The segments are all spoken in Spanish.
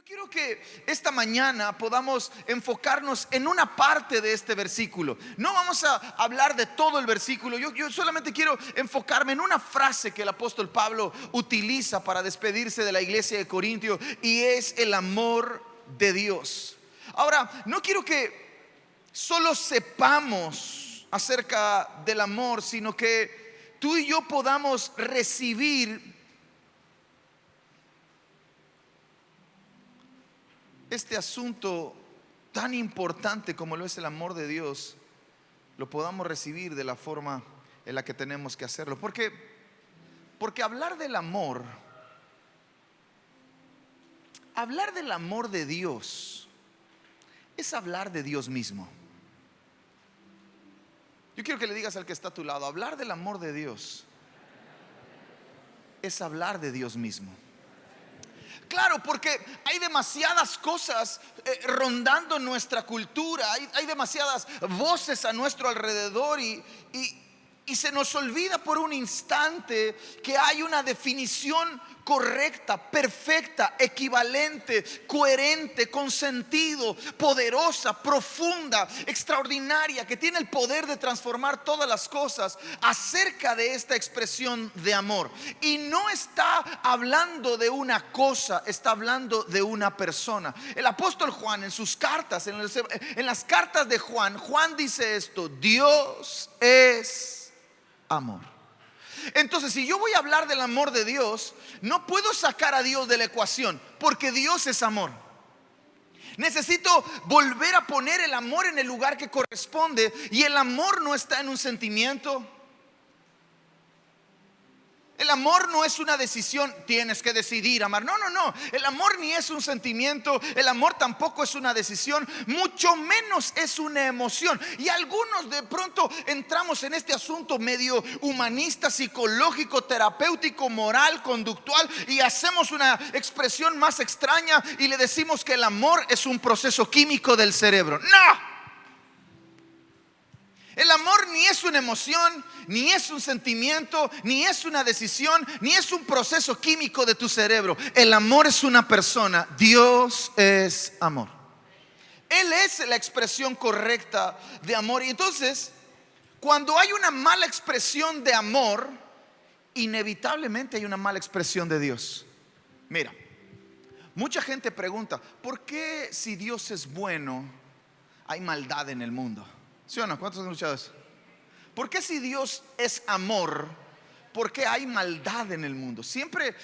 Quiero que esta mañana podamos enfocarnos en una parte de este versículo. No vamos a hablar de todo el versículo. Yo solamente quiero enfocarme en una frase que el apóstol Pablo utiliza para despedirse de la iglesia de Corintio, y es el amor de Dios. Ahora, no quiero que solo sepamos acerca del amor, sino que tú y yo podamos recibir este asunto tan importante como lo es el amor de Dios, lo podamos recibir de la forma en la que tenemos que hacerlo. Porque hablar del amor de Dios es hablar de Dios mismo. Yo quiero que le digas al que está a tu lado: hablar del amor de Dios es hablar de Dios mismo. Claro, porque hay demasiadas cosas rondando nuestra cultura, hay demasiadas voces a nuestro alrededor y se nos olvida por un instante que hay una definición correcta, perfecta, equivalente, coherente, con sentido, poderosa, profunda, extraordinaria, que tiene el poder de transformar todas las cosas acerca de esta expresión de amor. Y no está hablando de una cosa, está hablando de una persona. El apóstol Juan en sus cartas, en las cartas de Juan dice esto: Dios es amor. Entonces, si yo voy a hablar del amor de Dios, no puedo sacar a Dios de la ecuación, porque Dios es amor. Necesito volver a poner el amor en el lugar que corresponde. Y el amor no está en un sentimiento. El amor no es una decisión, tienes que decidir amar. No. El amor ni es un sentimiento. El amor tampoco es una decisión, mucho menos es una emoción. Y algunos de pronto entramos en este asunto medio humanista, psicológico, terapéutico, moral, conductual, y hacemos una expresión más extraña y le decimos que el amor es un proceso químico del cerebro. ¡No! El amor ni es una emoción, ni es un sentimiento, ni es una decisión, ni es un proceso químico de tu cerebro. El amor es una persona. Dios es amor. Él es la expresión correcta de amor. Y entonces, cuando hay una mala expresión de amor, inevitablemente hay una mala expresión de Dios. Mira, mucha gente pregunta: ¿por qué si Dios es bueno hay maldad en el mundo? ¿Sí o no? ¿Cuántos han escuchado eso? ¿Por qué si Dios es amor, por qué hay maldad en el mundo? Siempre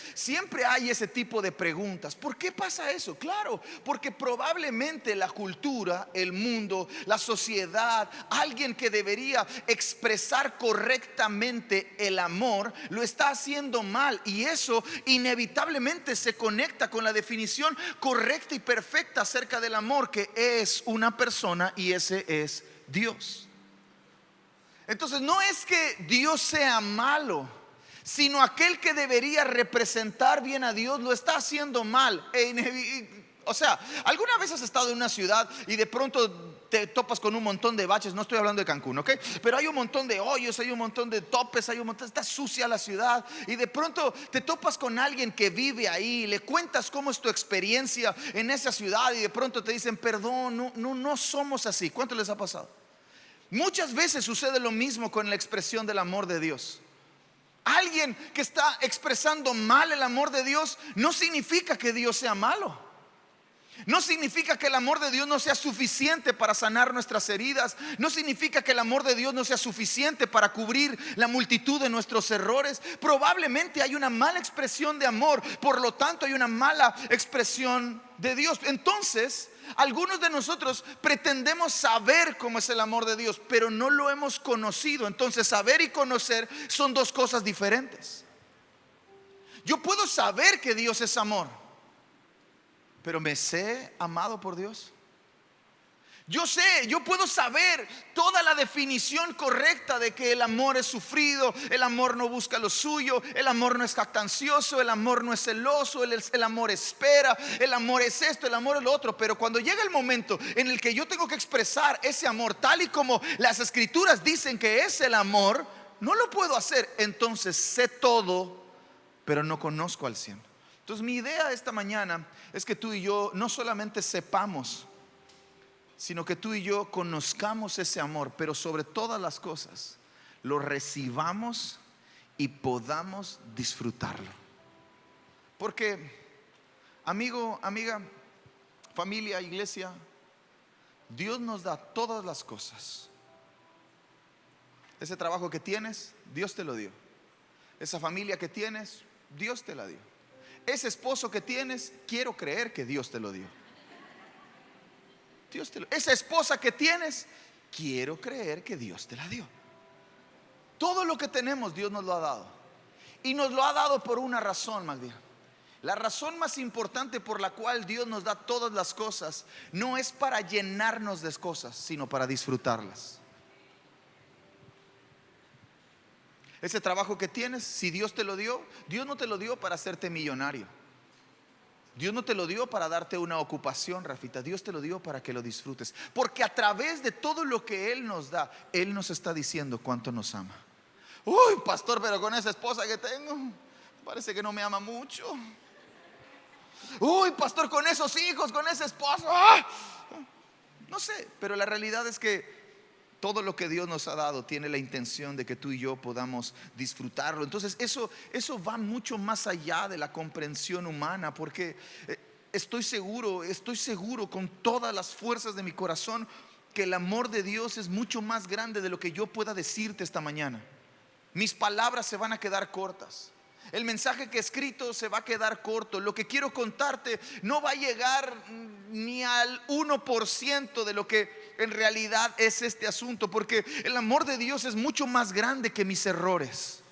hay ese tipo de preguntas. ¿Por qué pasa eso? Claro, porque probablemente la cultura, el mundo, la sociedad, alguien que debería expresar correctamente el amor, lo está haciendo mal. Y eso inevitablemente se conecta con la definición correcta y perfecta acerca del amor, que es una persona, y ese es Dios. Entonces, no es que Dios sea malo, sino aquel que debería representar bien a Dios lo está haciendo mal. O sea, ¿alguna vez has estado en una ciudad y de pronto te topas con un montón de baches? No estoy hablando de Cancún, ¿ok? Pero hay un montón de hoyos, hay un montón de topes, está sucia la ciudad. Y de pronto te topas con alguien que vive ahí, le cuentas cómo es tu experiencia en esa ciudad, y de pronto te dicen: perdón, no somos así. ¿Cuánto les ha pasado? Muchas veces sucede lo mismo con la expresión del amor de Dios. Alguien que está expresando mal el amor de Dios no significa que Dios sea malo. No significa que el amor de Dios no sea suficiente para sanar nuestras heridas. No significa que el amor de Dios no sea suficiente para cubrir la multitud de nuestros errores. Probablemente hay una mala expresión de amor, por lo tanto hay una mala expresión de Dios. Entonces, algunos de nosotros pretendemos saber cómo es el amor de Dios, pero no lo hemos conocido. Entonces, saber y conocer son dos cosas diferentes. Yo puedo saber que Dios es amor, pero ¿me sé amado por Dios? Yo puedo saber toda la definición correcta de que el amor es sufrido, el amor no busca lo suyo, el amor no es jactancioso, el amor no es celoso, el amor espera, el amor es esto, el amor es lo otro. Pero cuando llega el momento en el que yo tengo que expresar ese amor tal y como las escrituras dicen que es el amor, no lo puedo hacer. Entonces sé todo, pero no conozco al 100. Entonces mi idea esta mañana es que tú y yo no solamente sepamos, sino que tú y yo conozcamos ese amor, pero sobre todas las cosas lo recibamos y podamos disfrutarlo. Porque, amigo, amiga, familia, iglesia, Dios nos da todas las cosas. Ese trabajo que tienes, Dios te lo dio. Esa familia que tienes, Dios te la dio. Ese esposo que tienes, quiero creer que Dios te lo dio. Esa esposa que tienes, quiero creer que Dios te la dio. Todo lo que tenemos, Dios nos lo ha dado. Y nos lo ha dado por una razón, Magdalena. La razón más importante por la cual Dios nos da todas las cosas no es para llenarnos de cosas, sino para disfrutarlas. Ese trabajo que tienes, si Dios te lo dio, Dios no te lo dio para hacerte millonario. Dios no te lo dio para darte una ocupación, Rafita. Dios te lo dio para que lo disfrutes. Porque a través de todo lo que Él nos da, Él nos está diciendo cuánto nos ama. Uy, pastor, pero con esa esposa que tengo, parece que no me ama mucho. Uy, pastor, con esos hijos, con ese esposo, no sé, pero la realidad es que todo lo que Dios nos ha dado tiene la intención de que tú y yo podamos disfrutarlo. Entonces eso va mucho más allá de la comprensión humana, porque estoy seguro con todas las fuerzas de mi corazón que el amor de Dios es mucho más grande de lo que yo pueda decirte esta mañana. Mis palabras se van a quedar cortas. El mensaje que he escrito se va a quedar corto. Lo que quiero contarte no va a llegar ni al 1% de lo que en realidad es este asunto, porque el amor de Dios es mucho más grande que mis errores.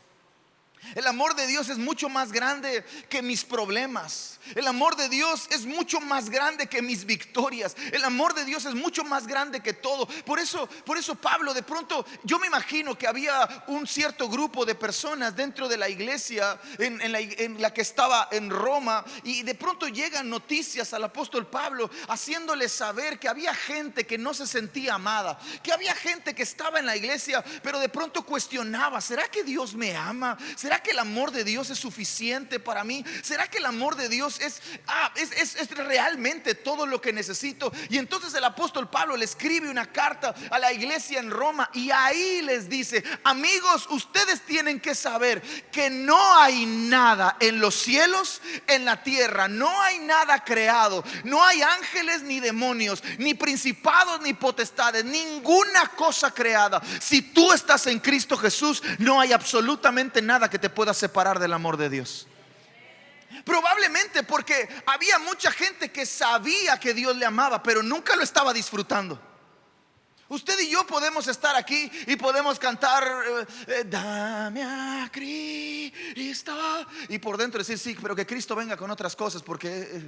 El amor de Dios es mucho más grande que mis problemas. El amor de Dios es mucho más grande que mis victorias. El amor de Dios es mucho más grande que todo. Por eso Pablo, de pronto, yo me imagino que había un cierto grupo de personas dentro de la iglesia en la que estaba en Roma, y de pronto llegan noticias al apóstol Pablo haciéndole saber que había gente que no se sentía amada, que había gente que estaba en la iglesia pero de pronto cuestionaba: ¿será que Dios me ama? ¿Será que el amor de Dios es suficiente para mí? ¿Será que el amor de Dios es realmente todo lo que necesito? Y entonces el apóstol Pablo le escribe una carta a la iglesia en Roma, y ahí les dice: amigos, ustedes tienen que saber que no hay nada en los cielos, en la tierra, no hay nada creado, no hay ángeles ni demonios, ni principados ni potestades, ninguna cosa creada. Si tú estás en Cristo Jesús, no hay absolutamente nada que te pueda separar del amor de Dios. Probablemente porque había mucha gente que sabía que Dios le amaba, pero nunca lo estaba disfrutando. Usted y yo podemos estar aquí y podemos cantar dame a Cristo, y por dentro decir: sí, pero que Cristo venga con otras cosas, porque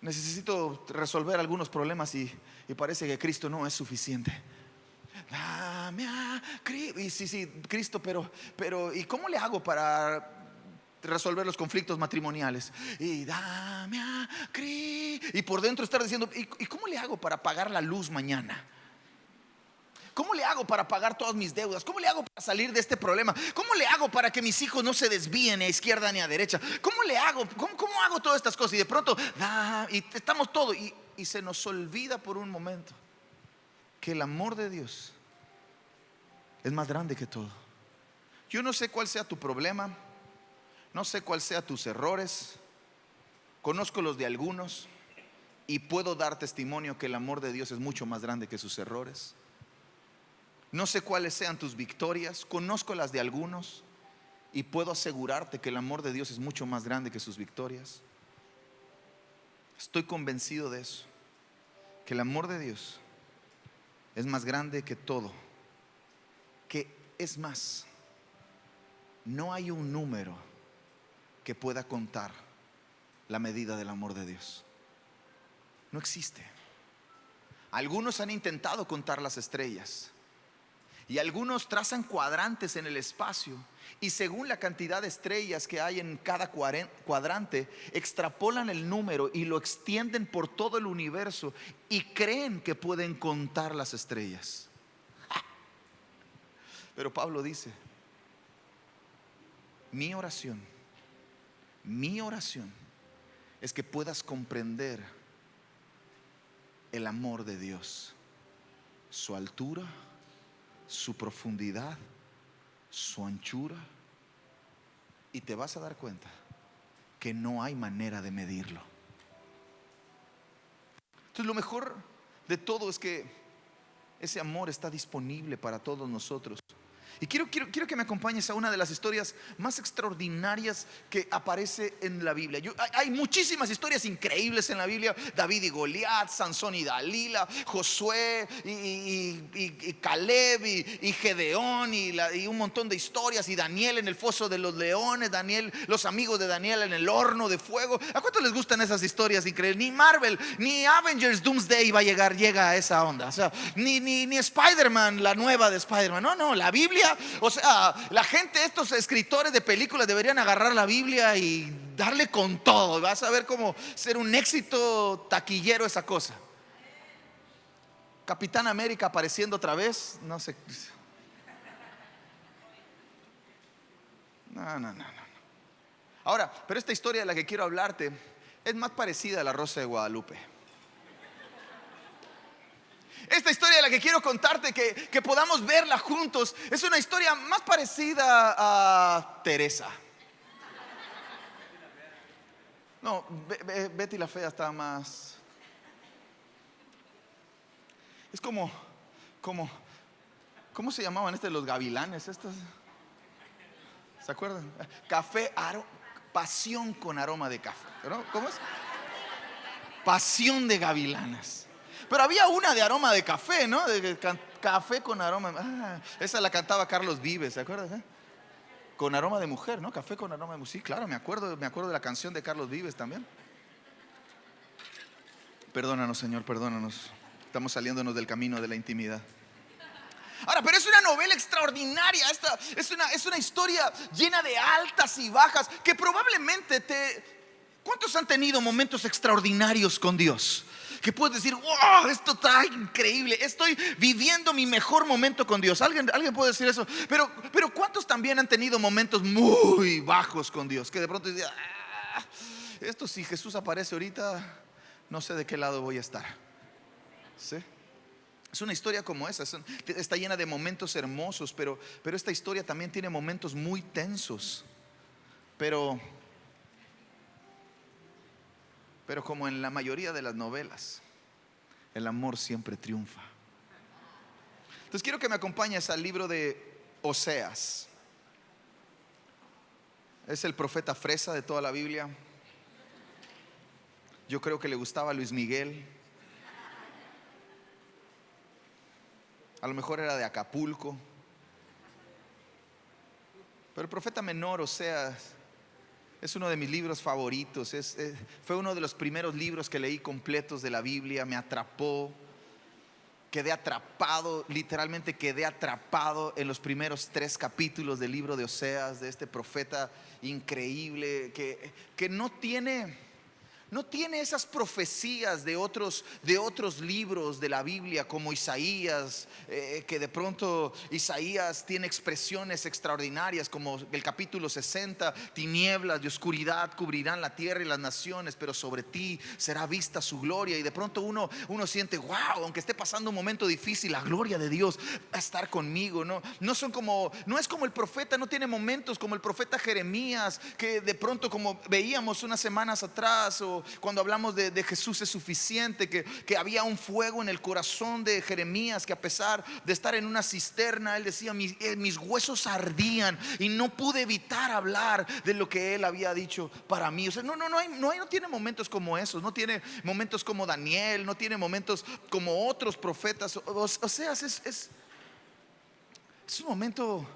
necesito resolver algunos problemas y parece que Cristo no es suficiente. Dame a Cristo. Y sí, Cristo, pero ¿y cómo le hago para resolver los conflictos matrimoniales? Y dame a Cristo. Y por dentro estar diciendo: ¿y cómo le hago para pagar la luz mañana? ¿Cómo le hago para pagar todas mis deudas? ¿Cómo le hago para salir de este problema? ¿Cómo le hago para que mis hijos no se desvíen ni a izquierda ni a derecha? ¿Cómo le hago? ¿Cómo hago todas estas cosas? Y de pronto y estamos todos, y se nos olvida por un momento que el amor de Dios es más grande que todo. Yo no sé cuál sea tu problema, no sé cuál sea tus errores, conozco los de algunos y puedo dar testimonio que el amor de Dios es mucho más grande que sus errores. No sé cuáles sean tus victorias, conozco las de algunos y puedo asegurarte que el amor de Dios es mucho más grande que sus victorias. Estoy convencido de eso, que el amor de Dios es más grande que todo, que es más, no hay un número que pueda contar la medida del amor de Dios. No existe. Algunos han intentado contar las estrellas, y algunos trazan cuadrantes en el espacio, y según la cantidad de estrellas que hay en cada cuadrante, extrapolan el número y lo extienden por todo el universo, y creen que pueden contar las estrellas. Pero Pablo dice: mi oración Mi oración es que puedas comprender el amor de Dios, su altura, su profundidad, su anchura, y te vas a dar cuenta que no hay manera de medirlo. Entonces lo mejor de todo es que ese amor está disponible para todos nosotros. Y quiero que me acompañes a una de las historias más extraordinarias que aparece en la Biblia. Hay muchísimas historias increíbles en la Biblia: David y Goliat, Sansón y Dalila, Josué y Caleb y Gedeón y un montón de historias. Y Daniel en el foso de los leones, Daniel, los amigos de Daniel en el horno de fuego. ¿A cuántos les gustan esas historias increíbles? Ni Marvel, ni Avengers Doomsday llega a esa onda. O sea, ni Spider-Man, la nueva de Spider-Man. No, la Biblia. O sea, la gente, estos escritores de películas deberían agarrar la Biblia y darle con todo. Vas a ver cómo ser un éxito taquillero esa cosa. Capitán América apareciendo otra vez, no sé. No. Ahora, pero esta historia de la que quiero hablarte es más parecida a la Rosa de Guadalupe. Esta historia de la que quiero contarte, que podamos verla juntos, es una historia más parecida a Teresa. No, Betty la Fea está más. Es como ¿cómo se llamaban los gavilanes estos? ¿Se acuerdan? Pasión con aroma de café, ¿no? ¿Cómo es? Pasión de gavilanes. Pero había una de aroma de café, ¿no? Café con aroma. Esa la cantaba Carlos Vives, ¿se acuerdan? Con aroma de mujer, ¿no? Café con aroma de mujer. Sí, claro, me acuerdo de la canción de Carlos Vives también. Perdónanos, Señor, perdónanos. Estamos saliéndonos del camino de la intimidad. Ahora, pero es una novela extraordinaria. Esta es una historia llena de altas y bajas que probablemente ¿cuántos han tenido momentos extraordinarios con Dios? Que puedes decir: wow, esto está increíble, estoy viviendo mi mejor momento con Dios. ¿Alguien puede decir eso? Pero ¿cuántos también han tenido momentos muy bajos con Dios? Que de pronto dicen: esto, si Jesús aparece ahorita, no sé de qué lado voy a estar. ¿Sí? Es una historia como esa. Está llena de momentos hermosos, pero esta historia también tiene momentos muy tensos. Pero como en la mayoría de las novelas, el amor siempre triunfa. Entonces quiero que me acompañes al libro de Oseas. Es el profeta fresa de toda la Biblia. Yo creo que le gustaba a Luis Miguel. A lo mejor era de Acapulco. Pero el profeta menor, Oseas, es uno de mis libros favoritos. Fue uno de los primeros libros que leí completos de la Biblia. Me atrapó. Quedé atrapado, literalmente quedé atrapado en los primeros 3 capítulos del libro de Oseas, de este profeta increíble que no tiene esas profecías de otros libros de la Biblia, como Isaías, que de pronto Isaías tiene expresiones extraordinarias, como el capítulo 60: tinieblas y oscuridad cubrirán la tierra y las naciones, pero sobre ti será vista su gloria. Y de pronto uno siente: wow, aunque esté pasando un momento difícil, la gloria de Dios va a estar conmigo. No es como el profeta, no tiene momentos como el profeta Jeremías, que de pronto, como veíamos unas semanas atrás, o cuando hablamos de Jesús es suficiente, que había un fuego en el corazón de Jeremías, que a pesar de estar en una cisterna, él decía: mis huesos ardían y no pude evitar hablar de lo que él había dicho para mí. O sea, no tiene momentos como esos, no tiene momentos como Daniel, no tiene momentos como otros profetas. O sea, es un momento.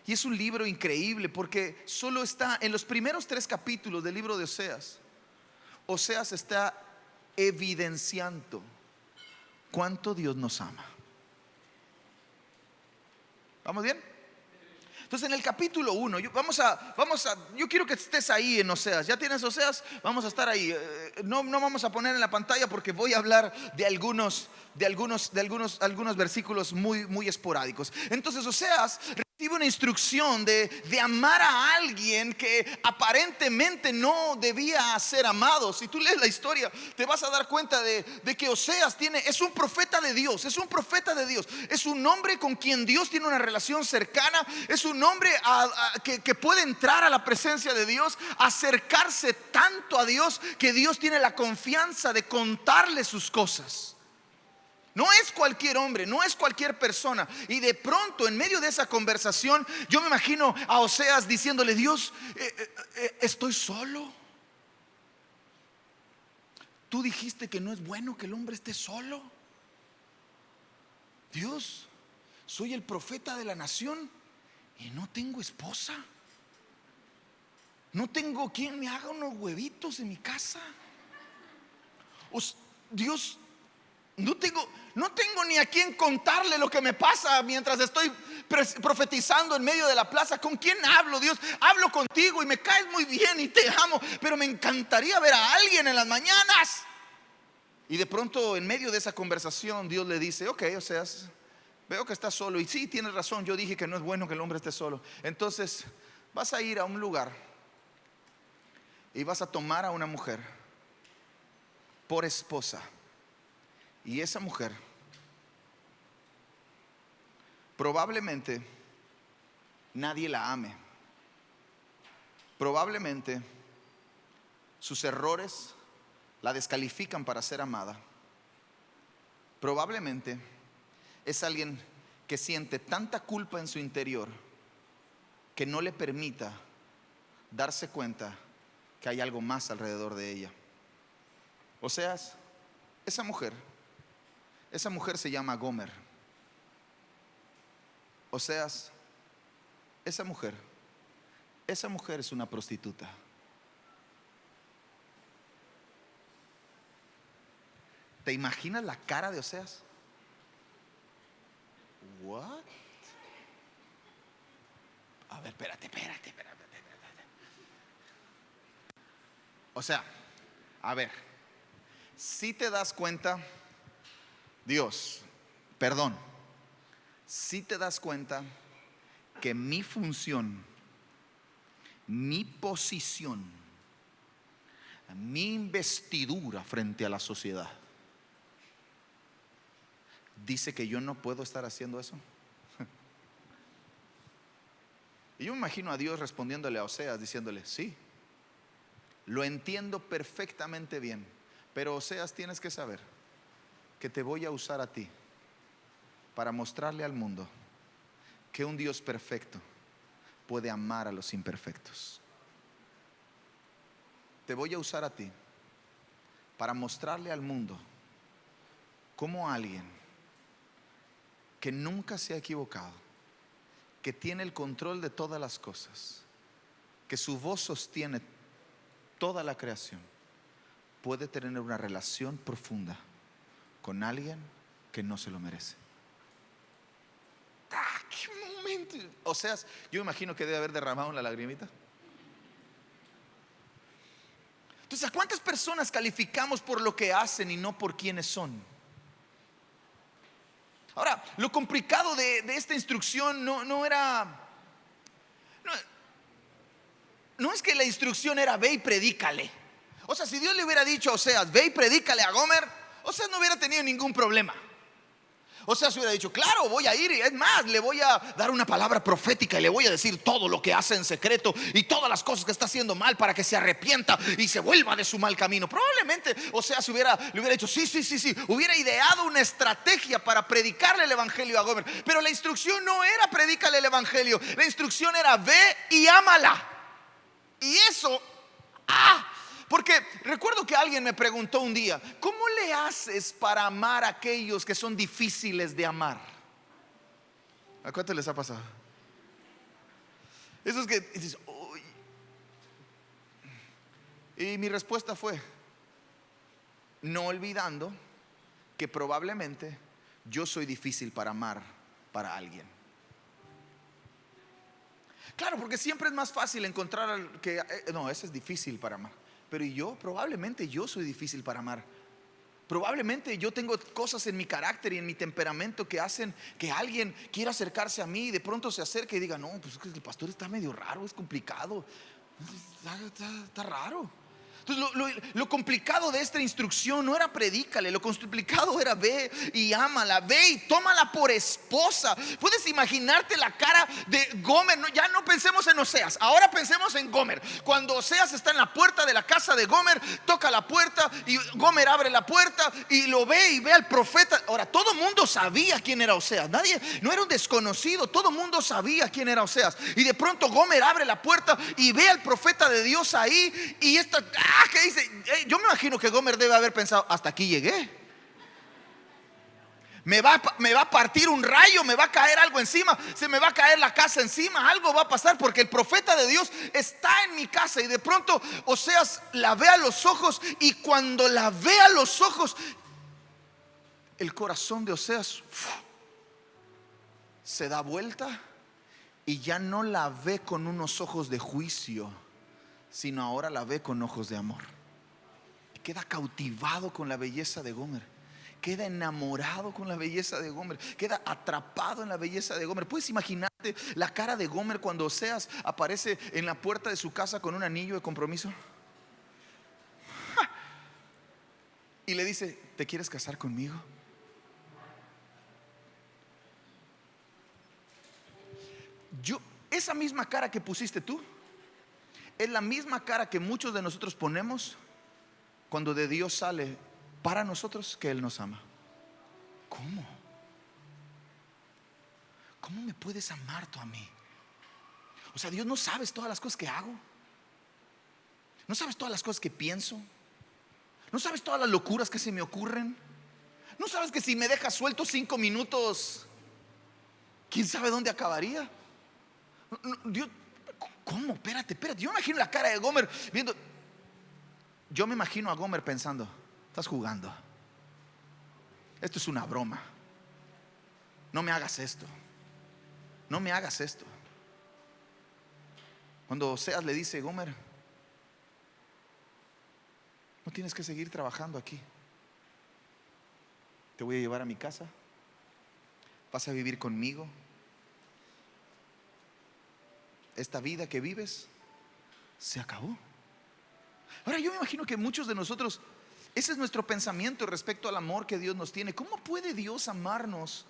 Y es un libro increíble porque solo está en los primeros 3 capítulos del libro de Oseas. Oseas está evidenciando cuánto Dios nos ama. ¿Vamos bien? Entonces en el capítulo 1, yo quiero que estés ahí en Oseas. ¿Ya tienes Oseas? Vamos a estar ahí. No vamos a poner en la pantalla porque voy a hablar de algunos versículos muy, muy esporádicos. Entonces Oseas Recibe una instrucción de amar a alguien que aparentemente no debía ser amado. Si tú lees la historia, te vas a dar cuenta de que Oseas es un profeta de Dios, es un profeta de Dios, es un hombre con quien Dios tiene una relación cercana, es un hombre que puede entrar a la presencia de Dios, acercarse tanto a Dios que Dios tiene la confianza de contarle sus cosas. No es cualquier hombre, no es cualquier persona. Y de pronto, en medio de esa conversación, yo me imagino a Oseas diciéndole: Dios, estoy solo. Tú dijiste que no es bueno que el hombre esté solo. Dios, soy el profeta de la nación y no tengo esposa. No tengo quien me haga unos huevitos en mi casa. Dios, no tengo ni a quien contarle lo que me pasa mientras estoy profetizando en medio de la plaza. ¿Con quién hablo, Dios? Hablo contigo y me caes muy bien y te amo, pero me encantaría ver a alguien en las mañanas. Y de pronto, en medio de esa conversación, Dios le dice: ok, o sea, veo que estás solo. Y sí, tienes razón, yo dije que no es bueno que el hombre esté solo. Entonces vas a ir a un lugar y vas a tomar a una mujer por esposa. Y esa mujer probablemente nadie la ame. Probablemente sus errores la descalifican para ser amada. Probablemente es alguien que siente tanta culpa en su interior que no le permita darse cuenta que hay algo más alrededor de ella. O sea, esa mujer se llama Gomer. O sea, esa mujer es una prostituta. ¿Te imaginas la cara de Oseas? What? A ver, espérate. O sea, a ver, si te das cuenta, Dios, perdón, si te das cuenta que mi función, mi posición, mi investidura frente a la sociedad dice que yo no puedo estar haciendo eso. Y yo me imagino a Dios respondiéndole a Oseas, diciéndole: sí, lo entiendo perfectamente bien, pero Oseas, tienes que saber que te voy a usar a ti para mostrarle al mundo que un Dios perfecto puede amar a los imperfectos. Te voy a usar a ti para mostrarle al mundo cómo alguien que nunca se ha equivocado, que tiene el control de todas las cosas, que su voz sostiene toda la creación, puede tener una relación profunda con alguien que no se lo merece. ¡Qué momento! O sea, yo me imagino que debe haber derramado una lagrimita. Entonces, ¿a cuántas personas calificamos por lo que hacen y no por quienes son? Ahora, lo complicado de esta instrucción no es que la instrucción era: ve y predícale. O sea, si Dios le hubiera dicho a Oseas: ve y predícale a Gomer, Oseas no hubiera tenido ningún problema. Oseas hubiera dicho: claro, voy a ir, y es más, le voy a dar una palabra profética y le voy a decir todo lo que hace en secreto y todas las cosas que está haciendo mal para que se arrepienta y se vuelva de su mal camino. Probablemente Oseas le hubiera dicho: sí, hubiera ideado una estrategia para predicarle el evangelio a Gomer. Pero la instrucción no era: predícale el evangelio. La instrucción era: ve y ámala. Y eso, porque recuerdo que alguien me preguntó un día: ¿cómo le haces para amar a aquellos que son difíciles de amar? ¿A cuánto les ha pasado? Esos que dices: uy. Y mi respuesta fue: no olvidando que probablemente yo soy difícil para amar para alguien. Claro, porque siempre es más fácil encontrar que no, ese es difícil para amar. Pero probablemente yo soy difícil para amar. Probablemente yo tengo cosas en mi carácter y en mi temperamento que hacen que alguien quiera acercarse a mí y de pronto se acerque y diga, no, pues es que el pastor está medio raro, es complicado, está raro. Entonces lo complicado de esta instrucción no era predícale, lo complicado era ve y ámala, ve y tómala por esposa. Puedes imaginarte la cara de Gomer. Ya no pensemos en Oseas, ahora pensemos en Gomer. Cuando Oseas está en la puerta de la casa de Gomer, toca la puerta y Gomer abre la puerta y lo ve y ve al profeta. Ahora todo el mundo sabía quién era Oseas, nadie, no era un desconocido, todo el mundo sabía quién era Oseas. Y de pronto Gomer abre la puerta y ve al profeta de Dios ahí y esta... ¿Qué dice? Yo me imagino que Gomer debe haber pensado, hasta aquí llegué. Me va a partir un rayo, me va a caer algo encima, se me va a caer la casa encima, algo va a pasar porque el profeta de Dios está en mi casa. Y de pronto Oseas la ve a los ojos, y cuando la ve a los ojos, el corazón de Oseas se da vuelta y ya no la ve con unos ojos de juicio, sino ahora la ve con ojos de amor. Queda cautivado con la belleza de Gomer, queda enamorado con la belleza de Gomer, queda atrapado en la belleza de Gomer. ¿Puedes imaginarte la cara de Gomer cuando Oseas aparece en la puerta de su casa con un anillo de compromiso? Y le dice, ¿te quieres casar conmigo? Esa misma cara que pusiste tú es la misma cara que muchos de nosotros ponemos cuando de Dios sale para nosotros que Él nos ama. ¿Cómo? ¿Cómo me puedes amar tú a mí? O sea, Dios, no sabes todas las cosas que hago, no sabes todas las cosas que pienso, no sabes todas las locuras que se me ocurren, no sabes que si me dejas suelto 5 minutos, quién sabe dónde acabaría. Dios, ¿cómo? Espérate, yo me imagino la cara de Gomer viendo. Yo me imagino a Gomer pensando, estás jugando, esto es una broma, no me hagas esto, no me hagas esto. Cuando Oseas le dice, Gomer, no tienes que seguir trabajando aquí, te voy a llevar a mi casa, vas a vivir conmigo. Esta vida que vives se acabó. Ahora yo me imagino que muchos de nosotros, ese es nuestro pensamiento respecto al amor que Dios nos tiene. ¿Cómo puede Dios amarnos?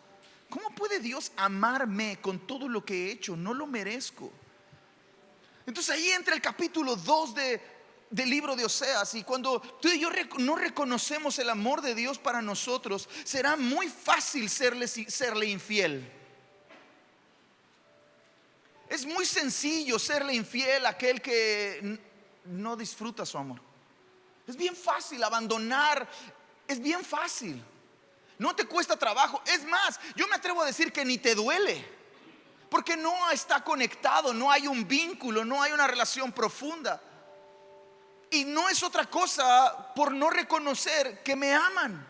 ¿Cómo puede Dios amarme con todo lo que he hecho? No lo merezco. Entonces ahí entra el capítulo 2 del libro de Oseas. Y cuando tú y yo no reconocemos el amor de Dios para nosotros, será muy fácil serle infiel. Es muy sencillo serle infiel a aquel que no disfruta su amor. Es bien fácil abandonar, es bien fácil, no te cuesta trabajo. Es más, yo me atrevo a decir que ni te duele, porque no está conectado, no hay un vínculo, no hay una relación profunda. Y no es otra cosa por no reconocer que me aman,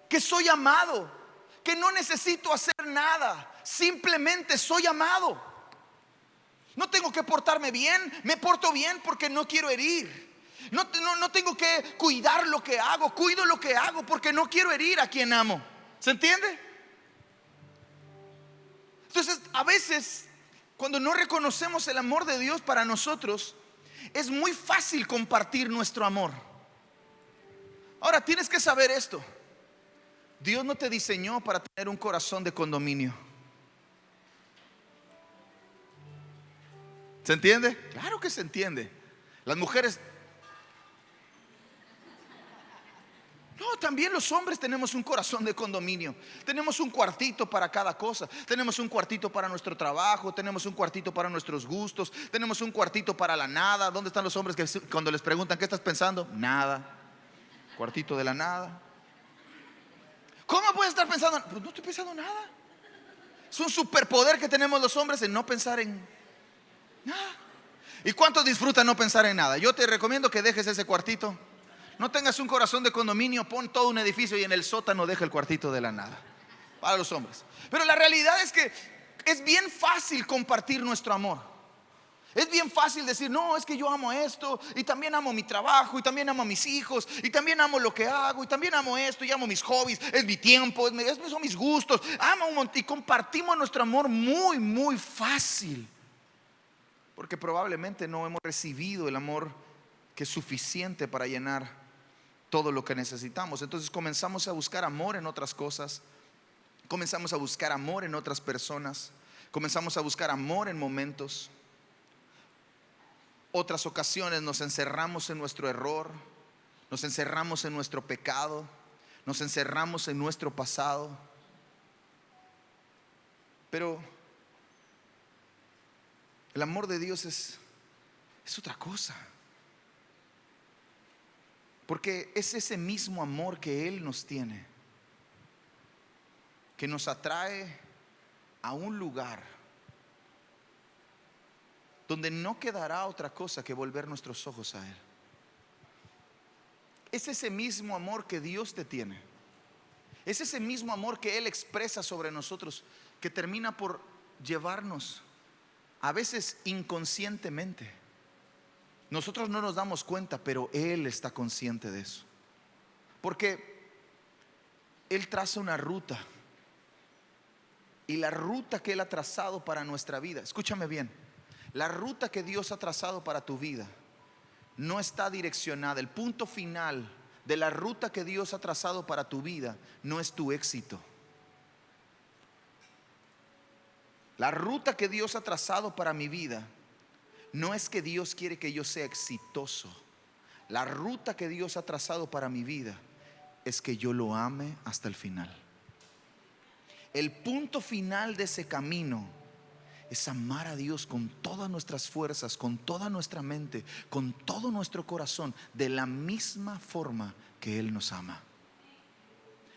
que soy amado, que no necesito hacer nada, simplemente soy amado. No tengo que portarme bien, me porto bien porque no quiero herir. No tengo que cuidar lo que hago, cuido lo que hago porque no quiero herir a quien amo. ¿Se entiende? Entonces, a veces, cuando no reconocemos el amor de Dios para nosotros, es muy fácil compartir nuestro amor. Ahora, tienes que saber esto: Dios no te diseñó para tener un corazón de condominio. ¿Se entiende? Claro que se entiende. Las mujeres, no, también los hombres tenemos un corazón de condominio. Tenemos un cuartito para cada cosa. Tenemos un cuartito para nuestro trabajo, tenemos un cuartito para nuestros gustos, tenemos un cuartito para la nada. ¿Dónde están los hombres que cuando les preguntan qué estás pensando? Nada. Cuartito de la nada. ¿Cómo puedes estar pensando? Pues no estoy pensando nada. Es un superpoder que tenemos los hombres en no pensar en nada. ¿Y cuántos disfrutan no pensar en nada? Yo te recomiendo que dejes ese cuartito. No tengas un corazón de condominio, pon todo un edificio y en el sótano deja el cuartito de la nada. Para los hombres. Pero la realidad es que es bien fácil compartir nuestro amor. Es bien fácil decir, no, es que yo amo esto, y también amo mi trabajo, y también amo a mis hijos, y también amo lo que hago, y también amo esto, y amo mis hobbies, es mi tiempo, son mis gustos, amo un montón, y compartimos nuestro amor muy, muy fácil, porque probablemente no hemos recibido el amor que es suficiente para llenar todo lo que necesitamos. Entonces comenzamos a buscar amor en otras cosas, comenzamos a buscar amor en otras personas, comenzamos a buscar amor en momentos. Otras ocasiones nos encerramos en nuestro error, nos encerramos en nuestro pecado, nos encerramos en nuestro pasado. Pero el amor de Dios es otra cosa, porque es ese mismo amor que Él nos tiene, que nos atrae a un lugar donde no quedará otra cosa que volver nuestros ojos a Él. Es ese mismo amor que Dios te tiene, es ese mismo amor que Él expresa sobre nosotros, que termina por llevarnos, a veces inconscientemente. Nosotros no nos damos cuenta, pero Él está consciente de eso, porque Él traza una ruta, y la ruta que Él ha trazado para nuestra vida, escúchame bien, la ruta que Dios ha trazado para tu vida no está direccionada. El punto final de la ruta que Dios ha trazado para tu vida no es tu éxito. La ruta que Dios ha trazado para mi vida no es que Dios quiere que yo sea exitoso. La ruta que Dios ha trazado para mi vida es que yo lo ame hasta el final. El punto final de ese camino es amar a Dios con todas nuestras fuerzas, con toda nuestra mente, con todo nuestro corazón, de la misma forma que Él nos ama.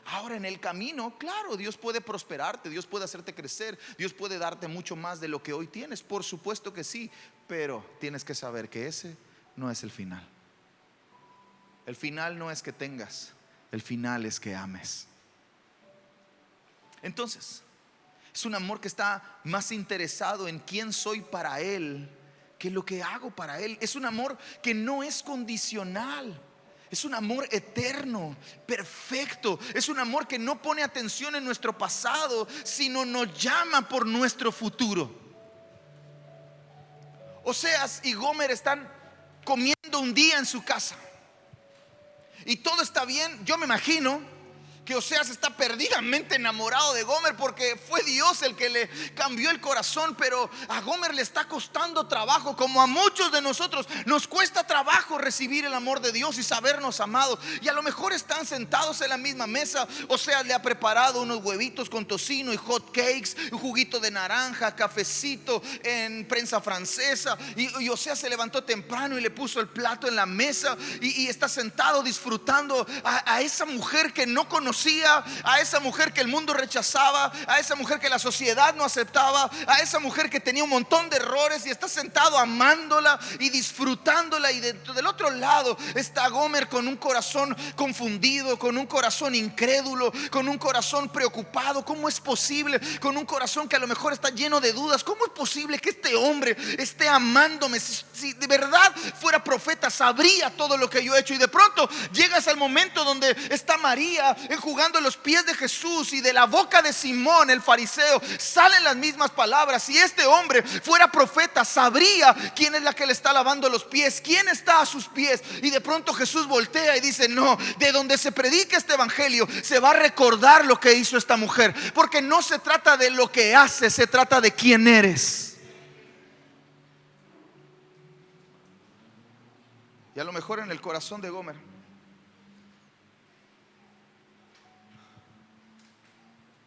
Ahora, en el camino, claro, Dios puede prosperarte, Dios puede hacerte crecer, Dios puede darte mucho más de lo que hoy tienes, por supuesto que sí, pero tienes que saber que ese no es el final. El final no es que tengas, el final es que ames. Entonces, es un amor que está más interesado en quién soy para Él que lo que hago para Él. Es un amor que no es condicional. Es un amor eterno, perfecto. Es un amor que no pone atención en nuestro pasado, sino nos llama por nuestro futuro. Oseas y Gomer están comiendo un día en su casa y todo está bien. Yo me imagino que Oseas está perdidamente enamorado de Gomer, porque fue Dios el que le cambió el corazón. Pero a Gomer le está costando trabajo, como a muchos de nosotros nos cuesta trabajo recibir el amor de Dios y sabernos amados. Y a lo mejor están sentados en la misma mesa. Oseas le ha preparado unos huevitos con tocino y hot cakes, un juguito de naranja, cafecito en prensa francesa, y Oseas se levantó temprano y le puso el plato en la mesa, y está sentado disfrutando a esa mujer que no conocía, a esa mujer que el mundo rechazaba, a esa mujer que la sociedad no aceptaba, a esa mujer que tenía un montón de errores, y está sentado amándola y disfrutándola. Y del otro lado está Gomer con un corazón confundido, con un corazón incrédulo, con un corazón preocupado. ¿Cómo es posible? Con un corazón que a lo mejor está lleno de dudas. ¿Cómo es posible que este hombre esté amándome? Si de verdad fuera profeta, sabría todo lo que yo he hecho. Y de pronto llegas al momento donde está María enjugando los pies de Jesús, y de la boca de Simón el fariseo salen las mismas palabras. Si este hombre fuera profeta, sabría quién es la que le está lavando los pies, quién está a sus pies. Y de pronto Jesús voltea y dice: no, de donde se predica este evangelio se va a recordar lo que hizo esta mujer, porque no se trata de lo que haces, se trata de quién eres. Y a lo mejor en el corazón de Gomer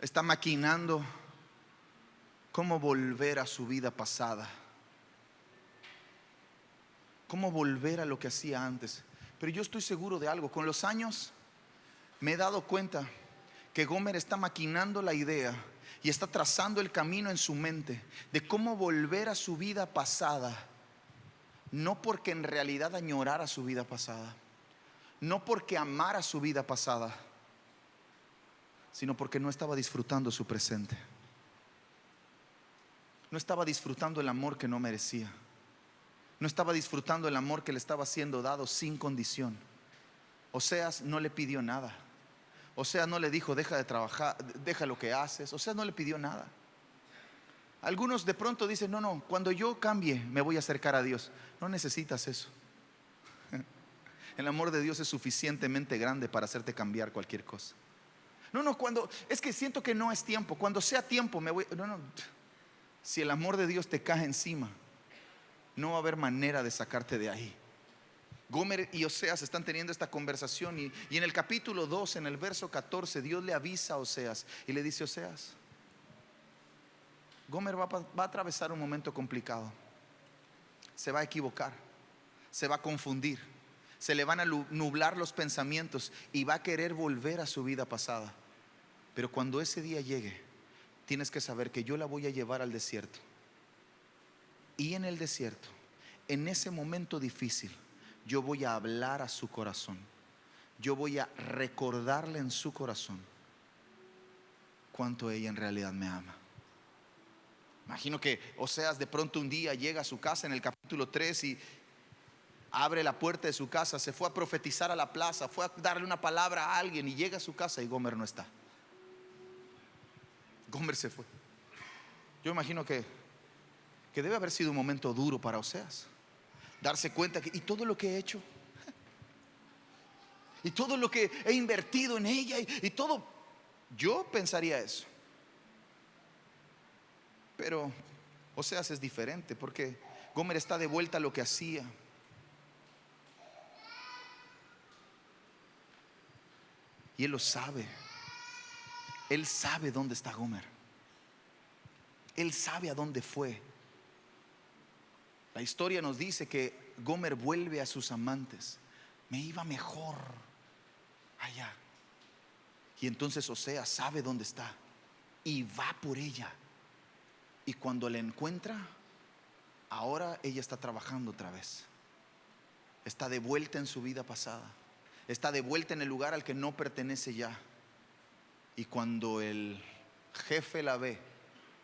está maquinando cómo volver a su vida pasada, cómo volver a lo que hacía antes. Pero yo estoy seguro de algo: con los años me he dado cuenta que Gomer está maquinando la idea y está trazando el camino en su mente de cómo volver a su vida pasada, no porque en realidad añorara su vida pasada, no porque amara su vida pasada, sino porque no estaba disfrutando su presente. No estaba disfrutando el amor que no merecía. No estaba disfrutando el amor que le estaba siendo dado sin condición. Oseas no le pidió nada. Oseas no le dijo: deja de trabajar, deja lo que haces. Oseas no le pidió nada. Algunos de pronto dicen: no, cuando yo cambie me voy a acercar a Dios. No necesitas eso. El amor de Dios es suficientemente grande para hacerte cambiar cualquier cosa. No, cuando es que siento que no es tiempo. Cuando sea tiempo me voy. No. Si el amor de Dios te cae encima, no va a haber manera de sacarte de ahí. Gomer y Oseas están teniendo esta conversación y en el capítulo 2, en el verso 14, Dios le avisa a Oseas y le dice: Oseas, Gomer va a atravesar un momento complicado. Se va a equivocar, se va a confundir, se le van a nublar los pensamientos y va a querer volver a su vida pasada. Pero cuando ese día llegue, tienes que saber que yo la voy a llevar al desierto. Y en el desierto, en ese momento difícil, yo voy a hablar a su corazón. Yo voy a recordarle en su corazón cuánto ella en realidad me ama. Imagino que Oseas de pronto un día llega a su casa en el capítulo 3 y abre la puerta de su casa, se fue a profetizar a la plaza, fue a darle una palabra a alguien y llega a su casa y Gomer no está. Gomer se fue. Yo imagino que debe haber sido un momento duro para Oseas. Darse cuenta que, y todo lo que he hecho, y todo lo que he invertido en ella, y todo, yo pensaría eso. Pero Oseas es diferente, porque Gomer está de vuelta a lo que hacía. Y él lo sabe. Él sabe dónde está Gomer. Él sabe a dónde fue. La historia nos dice que Gomer vuelve a sus amantes. Me iba mejor allá. Y entonces Oseas sabe dónde está y va por ella. Y cuando la encuentra, ahora ella está trabajando otra vez. Está de vuelta en su vida pasada. Está de vuelta en el lugar al que no pertenece ya. Y cuando el jefe la ve,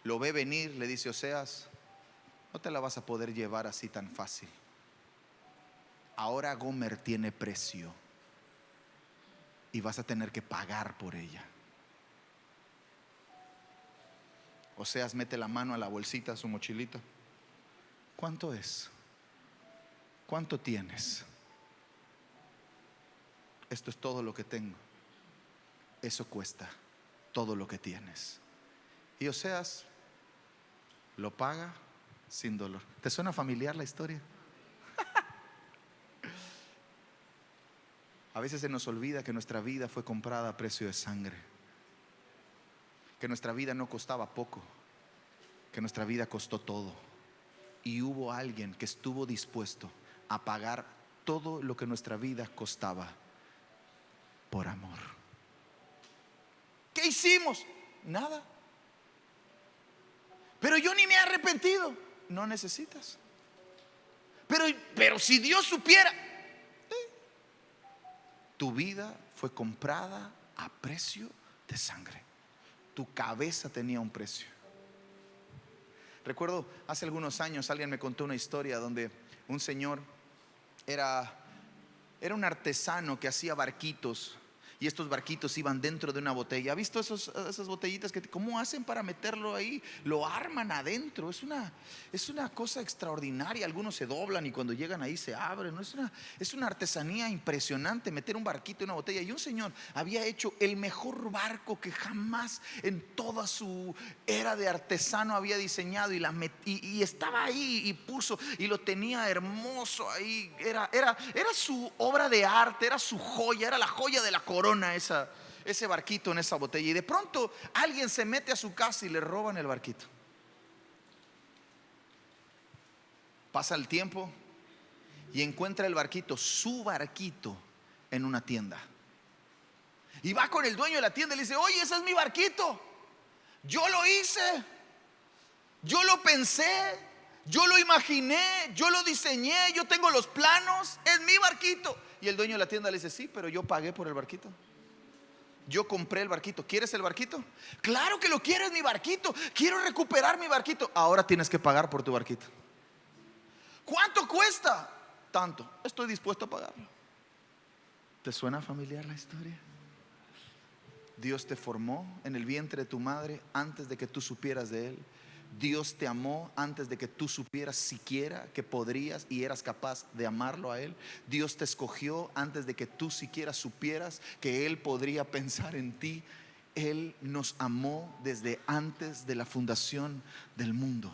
lo ve venir, le dice: Oseas, no te la vas a poder llevar así tan fácil. Ahora Gomer tiene precio y vas a tener que pagar por ella. Oseas mete la mano a la bolsita, a su mochilita. ¿Cuánto es? ¿Cuánto tienes? Esto es todo lo que tengo. Eso cuesta todo lo que tienes. Y Oseas lo paga sin dolor. ¿Te suena familiar la historia? A veces se nos olvida que nuestra vida fue comprada a precio de sangre, que nuestra vida no costaba poco, que nuestra vida costó todo. Y hubo alguien que estuvo dispuesto a pagar todo lo que nuestra vida costaba por amor. ¿Qué hicimos? Nada. Pero yo ni me he arrepentido. No necesitas. Pero si Dios supiera, tu vida fue comprada a precio de sangre. Tu cabeza tenía un precio. Recuerdo hace algunos años alguien me contó una historia donde un señor era un artesano que hacía barquitos. Y estos barquitos iban dentro de una botella. ¿Ha visto esas botellitas que cómo hacen para meterlo ahí? Lo arman adentro. Es una cosa extraordinaria. Algunos se doblan y cuando llegan ahí se abren. Es una artesanía impresionante meter un barquito en una botella. Y un señor había hecho el mejor barco que jamás en toda su era de artesano había diseñado. Y estaba ahí y puso y lo tenía hermoso ahí. Era su obra de arte, era su joya, era la joya de la corona. Ese barquito en esa botella. Y de pronto alguien se mete a su casa y le roban el barquito. Pasa el tiempo y encuentra el barquito, su barquito, en una tienda. Y va con el dueño de la tienda y le dice: oye, ese es mi barquito. Yo lo hice, yo lo pensé, yo lo imaginé, yo lo diseñé, yo tengo los planos, es mi barquito. Y el dueño de la tienda le dice: sí, pero yo pagué por el barquito. Yo compré el barquito. ¿Quieres el barquito? Claro que lo quiero, es mi barquito. Quiero recuperar mi barquito. Ahora tienes que pagar por tu barquito. ¿Cuánto cuesta? Tanto. Estoy dispuesto a pagarlo. ¿Te suena familiar la historia? Dios te formó en el vientre de tu madre antes de que tú supieras de Él. Dios te amó antes de que tú supieras siquiera que podrías y eras capaz de amarlo a Él. Dios te escogió antes de que tú siquiera supieras que Él podría pensar en ti. Él nos amó desde antes de la fundación del mundo.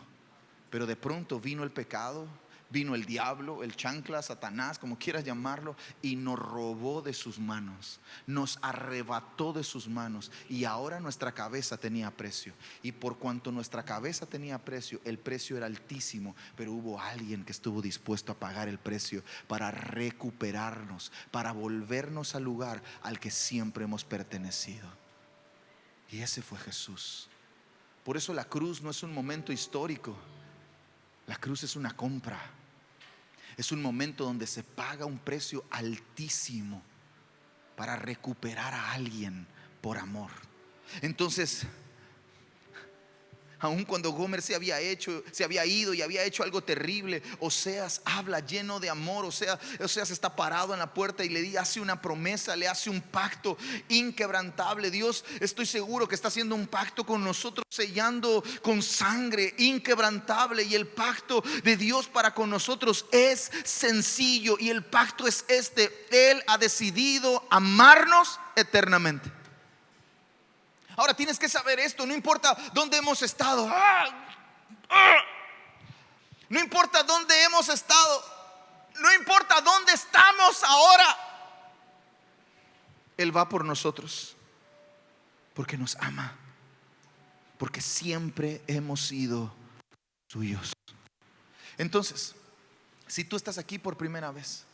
Pero de pronto vino el pecado, vino el diablo, el chancla, Satanás, como quieras llamarlo, y nos robó de sus manos, nos arrebató de sus manos. Y ahora nuestra cabeza tenía precio. Y por cuanto nuestra cabeza tenía precio, el precio era altísimo. Pero hubo alguien que estuvo dispuesto a pagar el precio para recuperarnos, para volvernos al lugar al que siempre hemos pertenecido. Y ese fue Jesús. Por eso la cruz no es un momento histórico. La cruz es una compra. Es un momento donde se paga un precio altísimo para recuperar a alguien por amor. Entonces, aun cuando Gomer se había ido y había hecho algo terrible, Oseas habla lleno de amor. Oseas está parado en la puerta y le hace una promesa, le hace un pacto inquebrantable. Dios, estoy seguro que está haciendo un pacto con nosotros, sellando con sangre inquebrantable. Y el pacto de Dios para con nosotros es sencillo, y el pacto es este: Él ha decidido amarnos eternamente. Ahora tienes que saber esto: no importa dónde hemos estado, no importa dónde hemos estado, no importa dónde estamos ahora, Él va por nosotros porque nos ama, porque siempre hemos sido suyos. Entonces, si tú estás aquí por primera vez,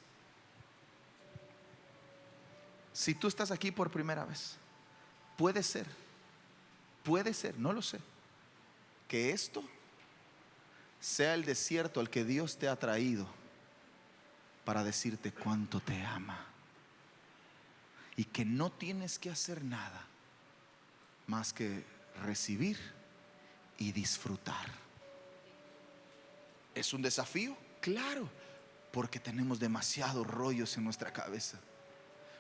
puede ser, no lo sé, que esto sea el desierto al que Dios te ha traído para decirte cuánto te ama, y que no tienes que hacer nada más que recibir y disfrutar. ¿Es un desafío? Claro, porque tenemos demasiados rollos en nuestra cabeza.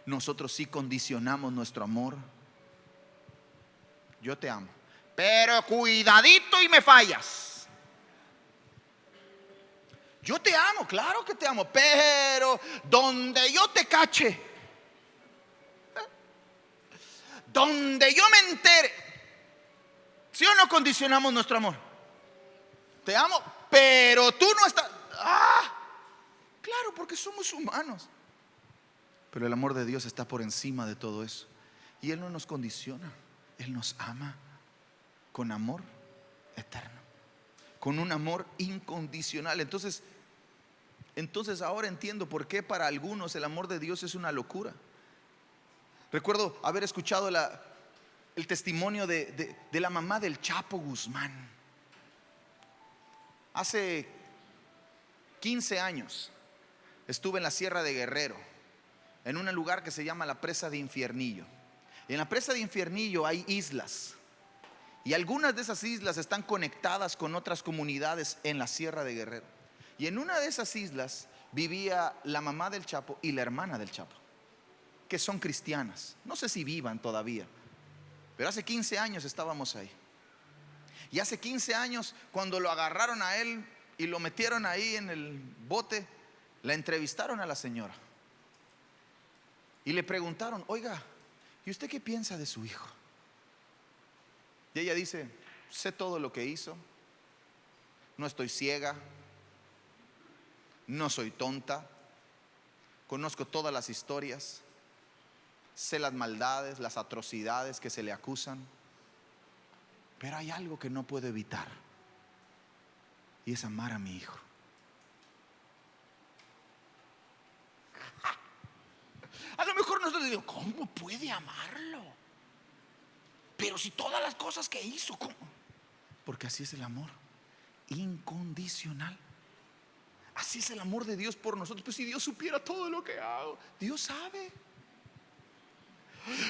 Nosotros sí condicionamos nuestro amor. Yo te amo, pero cuidadito y me fallas. Yo te amo, claro que te amo, pero donde yo te cache, donde yo me entere. ¿Sí o no condicionamos nuestro amor? Te amo, pero tú no estás. Claro, porque somos humanos. Pero el amor de Dios está por encima de todo eso. Y Él no nos condiciona. Él nos ama con amor eterno, con un amor incondicional. Entonces ahora entiendo por qué para algunos el amor de Dios es una locura. Recuerdo haber escuchado el testimonio de la mamá del Chapo Guzmán. Hace 15 años estuve en la Sierra de Guerrero, en un lugar que se llama la Presa de Infiernillo. Y en la Presa de Infiernillo hay islas, y algunas de esas islas están conectadas con otras comunidades en la Sierra de Guerrero. Y en una de esas islas vivía la mamá del Chapo y la hermana del Chapo, que son cristianas. No sé si vivan todavía, pero hace 15 años estábamos ahí. Y hace 15 años, cuando lo agarraron a él y lo metieron ahí en el bote, la entrevistaron a la señora y le preguntaron: oiga, ¿y usted qué piensa de su hijo? Y ella dice: sé todo lo que hizo, no estoy ciega, no soy tonta, conozco todas las historias, sé las maldades, las atrocidades que se le acusan, pero hay algo que no puedo evitar, y es amar a mi hijo. A lo mejor nosotros decimos: ¿cómo puede amarlo? Pero si todas las cosas que hizo, ¿cómo? Porque así es el amor, incondicional. Así es el amor de Dios por nosotros. Pues si Dios supiera todo lo que hago, Dios sabe.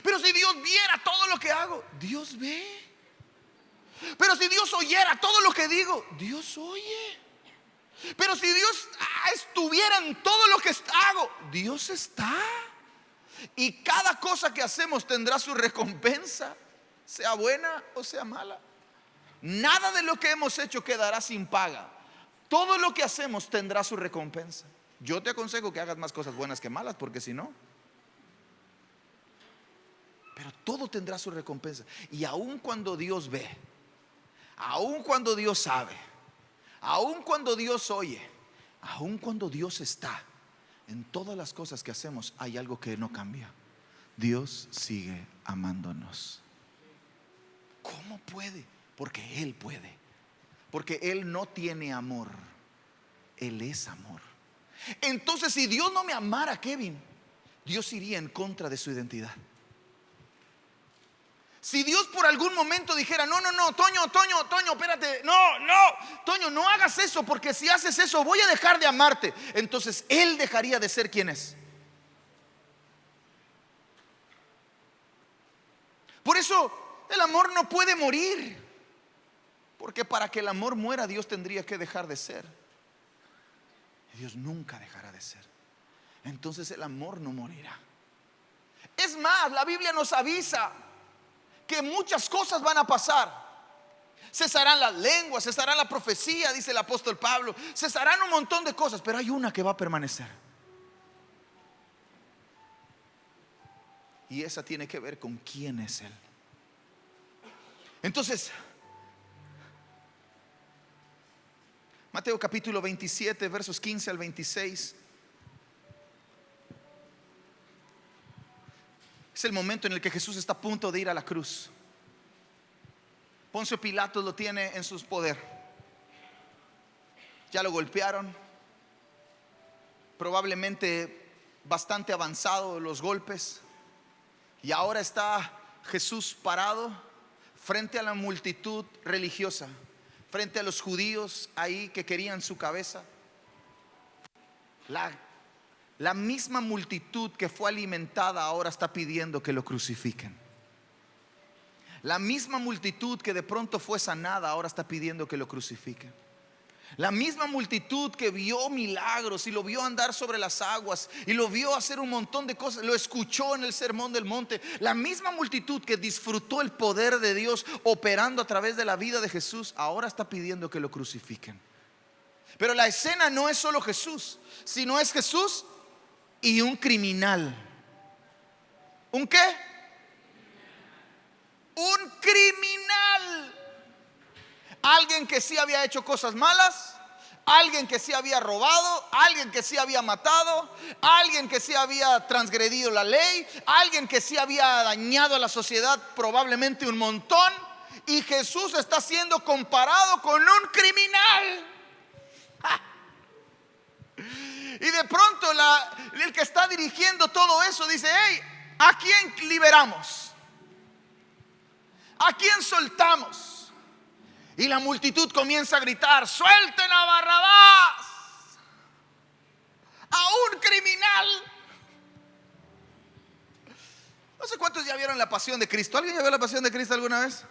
Pero si Dios viera todo lo que hago, Dios ve. Pero si Dios oyera todo lo que digo, Dios oye. Pero si Dios estuviera en todo lo que hago, Dios está. Y cada cosa que hacemos tendrá su recompensa, sea buena o sea mala. Nada de lo que hemos hecho quedará sin paga. Todo lo que hacemos tendrá su recompensa. Yo te aconsejo que hagas más cosas buenas que malas, porque si no, pero todo tendrá su recompensa. Y aun cuando Dios ve, aun cuando Dios sabe, aun cuando Dios oye, aun cuando Dios está, en todas las cosas que hacemos hay algo que no cambia. Dios sigue amándonos. ¿Cómo puede? Porque Él puede. Porque Él no tiene amor, Él es amor. Entonces, si Dios no me amara, Kevin, Dios iría en contra de su identidad. Si Dios por algún momento dijera: no, Toño, espérate, no, Toño, no hagas eso, porque si haces eso voy a dejar de amarte. Entonces Él dejaría de ser quien es. Por eso el amor no puede morir, porque para que el amor muera, Dios tendría que dejar de ser. Y Dios nunca dejará de ser. Entonces el amor no morirá. Es más, la Biblia nos avisa que muchas cosas van a pasar. Cesarán las lenguas, cesará la profecía, dice el apóstol Pablo. Cesarán un montón de cosas, pero hay una que va a permanecer. Y esa tiene que ver con quién es Él. Entonces, Mateo capítulo 27, versos 15 al 26. Es el momento en el que Jesús está a punto de ir a la cruz. Poncio Pilato lo tiene en su poder. Ya lo golpearon, probablemente bastante avanzado los golpes. Y ahora está Jesús parado frente a la multitud religiosa, frente a los judíos ahí que querían su cabeza. La misma multitud que fue alimentada ahora está pidiendo que lo crucifiquen. La misma multitud que de pronto fue sanada ahora está pidiendo que lo crucifiquen. La misma multitud que vio milagros y lo vio andar sobre las aguas y lo vio hacer un montón de cosas, lo escuchó en el sermón del monte. La misma multitud que disfrutó el poder de Dios operando a través de la vida de Jesús ahora está pidiendo que lo crucifiquen. Pero la escena no es solo Jesús, sino es Jesús y un criminal. ¿Un qué? Un criminal. Alguien que sí había hecho cosas malas, alguien que sí había robado, alguien que sí había matado, alguien que sí había transgredido la ley, alguien que sí había dañado a la sociedad probablemente un montón. Y Jesús está siendo comparado con un criminal. Y de pronto el que está dirigiendo todo eso dice: hey, ¿a quién liberamos? ¿A quién soltamos? Y la multitud comienza a gritar: suelten a Barrabás, a un criminal. No sé cuántos ya vieron La Pasión de Cristo. ¿Alguien ya vio La Pasión de Cristo alguna vez?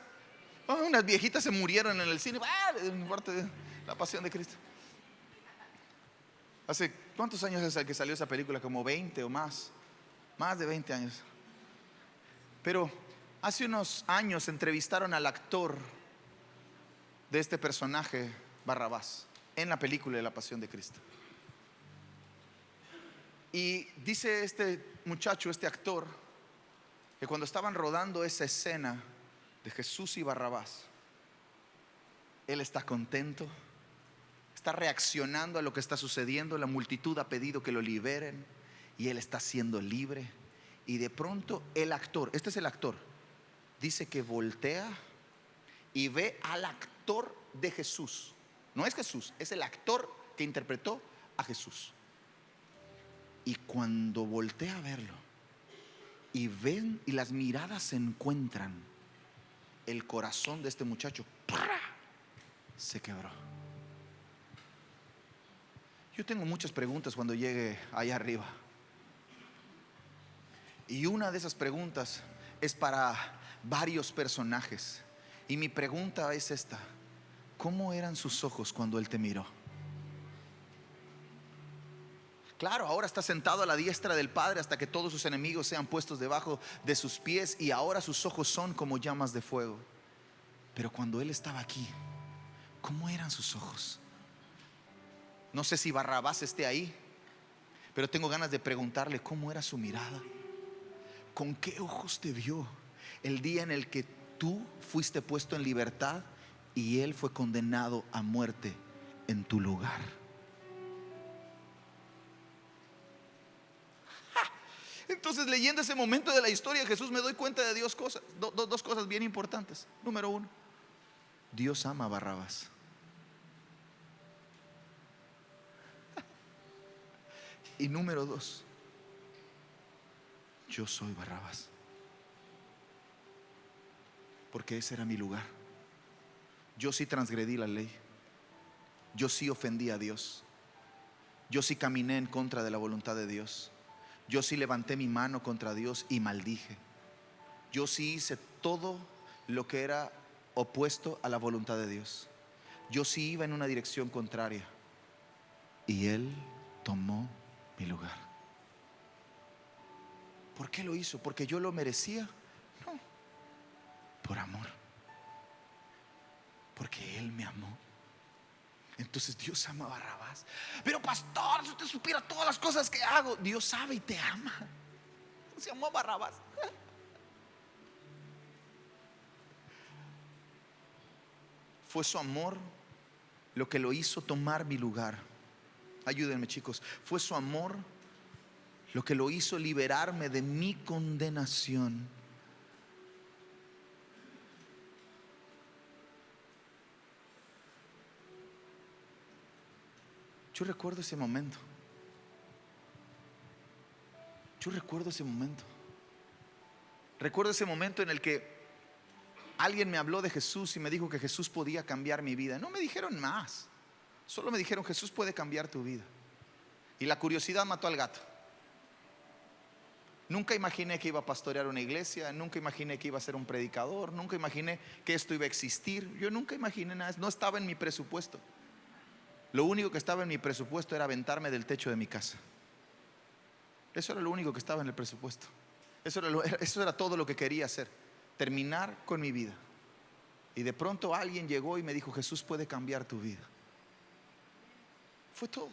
Unas viejitas se murieron en el cine en parte de La Pasión de Cristo. ¿Hace cuántos años es el que salió esa película? Como 20 o más. Más de 20 años. Pero hace unos años entrevistaron al actor de este personaje, Barrabás, en la película de La Pasión de Cristo. Y dice este muchacho, este actor, que cuando estaban rodando esa escena de Jesús y Barrabás, él está contento, está reaccionando a lo que está sucediendo. La multitud ha pedido que lo liberen y él está siendo libre. Y de pronto el actor, este es el actor, dice que voltea y ve al actor de Jesús. No es Jesús, es el actor que interpretó a Jesús. Y cuando voltea a verlo y ven y las miradas se encuentran, el corazón de este muchacho se quebró. Yo tengo muchas preguntas cuando llegue allá arriba. Y una de esas preguntas es para varios personajes. Y mi pregunta es esta: ¿cómo eran sus ojos cuando Él te miró? Claro, ahora está sentado a la diestra del Padre hasta que todos sus enemigos sean puestos debajo de sus pies, y ahora sus ojos son como llamas de fuego. Pero cuando Él estaba aquí, ¿cómo eran sus ojos? No sé si Barrabás esté ahí, pero tengo ganas de preguntarle cómo era su mirada. ¿Con qué ojos te vio el día en el que tú fuiste puesto en libertad y Él fue condenado a muerte en tu lugar? Entonces, leyendo ese momento de la historia de Jesús, me doy cuenta de dos cosas bien importantes. Número uno, Dios ama a Barrabás. Y número dos, yo soy Barrabás, porque ese era mi lugar. Yo sí transgredí la ley, yo sí ofendí a Dios, yo sí caminé en contra de la voluntad de Dios, yo sí levanté mi mano contra Dios y maldije, yo sí hice todo lo que era opuesto a la voluntad de Dios, yo sí iba en una dirección contraria, y Él tomó mi lugar. ¿Por qué lo hizo? ¿Porque yo lo merecía? No, por amor, porque Él me amó. Entonces Dios ama a Barrabás. Pero pastor, si usted supiera todas las cosas que hago. Dios sabe y te ama. Se amó a Barrabás. Fue su amor lo que lo hizo tomar mi lugar. Ayúdenme, chicos. Fue su amor lo que lo hizo liberarme de mi condenación. Yo recuerdo ese momento. Recuerdo ese momento en el que alguien me habló de Jesús y me dijo que Jesús podía cambiar mi vida. No me dijeron más, solo me dijeron: Jesús puede cambiar tu vida. Y la curiosidad mató al gato. Nunca imaginé que iba a pastorear una iglesia, nunca imaginé que iba a ser un predicador, nunca imaginé que esto iba a existir. Yo nunca imaginé nada, no estaba en mi presupuesto. Lo único que estaba en mi presupuesto era aventarme del techo de mi casa. Eso era lo único que estaba en el presupuesto. Eso era todo lo que quería hacer, terminar con mi vida. Y de pronto alguien llegó y me dijo: Jesús puede cambiar tu vida. Fue todo.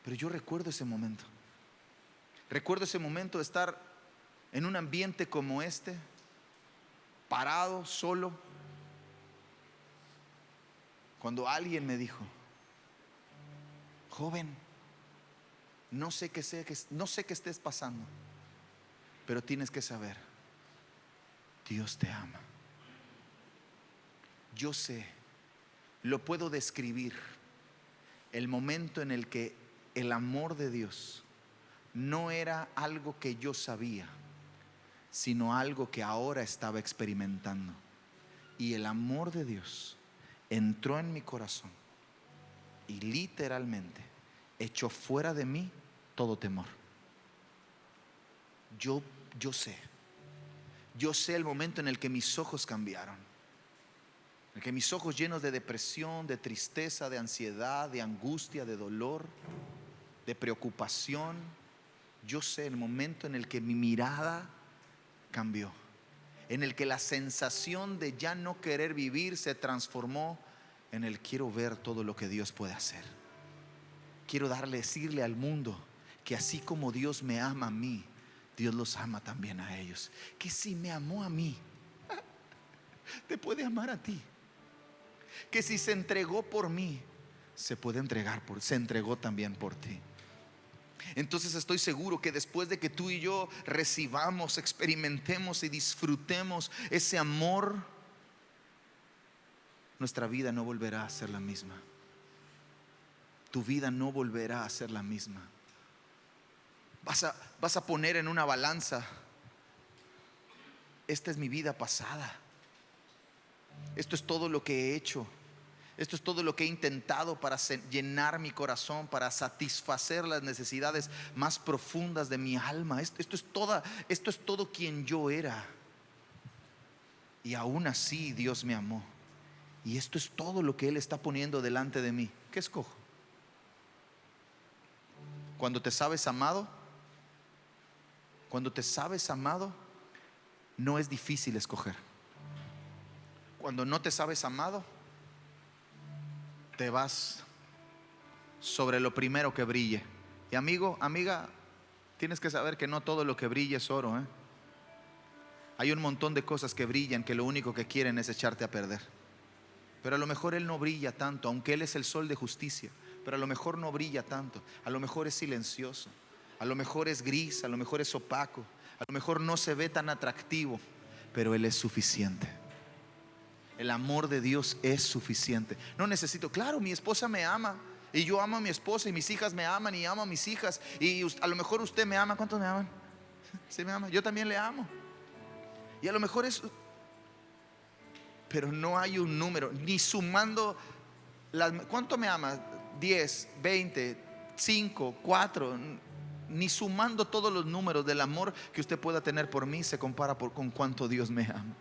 Pero yo recuerdo ese momento. Recuerdo ese momento de estar en un ambiente como este, parado, solo, cuando alguien me dijo: joven, no sé qué estés pasando, pero tienes que saber, Dios te ama. Yo sé, lo puedo describir, el momento en el que el amor de Dios no era algo que yo sabía, sino algo que ahora estaba experimentando. Y el amor de Dios entró en mi corazón y literalmente echó fuera de mí todo temor. Yo sé el momento en el que mis ojos cambiaron, en el que mis ojos, llenos de depresión, de tristeza, de ansiedad, de angustia, de dolor, de preocupación, yo sé el momento en el que mi mirada cambió, en el que la sensación de ya no querer vivir se transformó en el quiero ver todo lo que Dios puede hacer. Quiero decirle al mundo que así como Dios me ama a mí, Dios los ama también a ellos. Que si me amó a mí, te puede amar a ti. Que si se entregó por mí, se entregó también por ti. Entonces estoy seguro que después de que tú y yo recibamos, experimentemos y disfrutemos ese amor, nuestra vida no volverá a ser la misma. Tu vida no volverá a ser la misma. Vas a poner en una balanza: esta es mi vida pasada, esto es todo lo que he hecho, esto es todo lo que he intentado para llenar mi corazón, para satisfacer las necesidades más profundas de mi alma. Esto es todo quien yo era. Y aún así Dios me amó. Y esto es todo lo que Él está poniendo delante de mí. ¿Qué escojo? Cuando te sabes amado, no es difícil escoger. Cuando no te sabes amado, te vas sobre lo primero que brille. Y amigo, amiga, tienes que saber que no todo lo que brilla es oro, ¿eh? Hay un montón de cosas que brillan que lo único que quieren es echarte a perder. Pero a lo mejor Él no brilla tanto, aunque Él es el sol de justicia. Pero a lo mejor no brilla tanto. A lo mejor es silencioso. A lo mejor es gris, a lo mejor es opaco. A lo mejor no se ve tan atractivo. Pero Él es suficiente. El amor de Dios es suficiente. No necesito, claro, mi esposa me ama y yo amo a mi esposa y mis hijas me aman y amo a mis hijas. Y a lo mejor usted me ama. ¿Cuántos me aman? Sí, me ama. Yo también le amo. Y a lo mejor es, pero no hay un número, ni sumando ¿cuánto me ama? 10, 20, 5, 4. Ni sumando todos los números del amor que usted pueda tener por mí se compara con cuánto Dios me ama.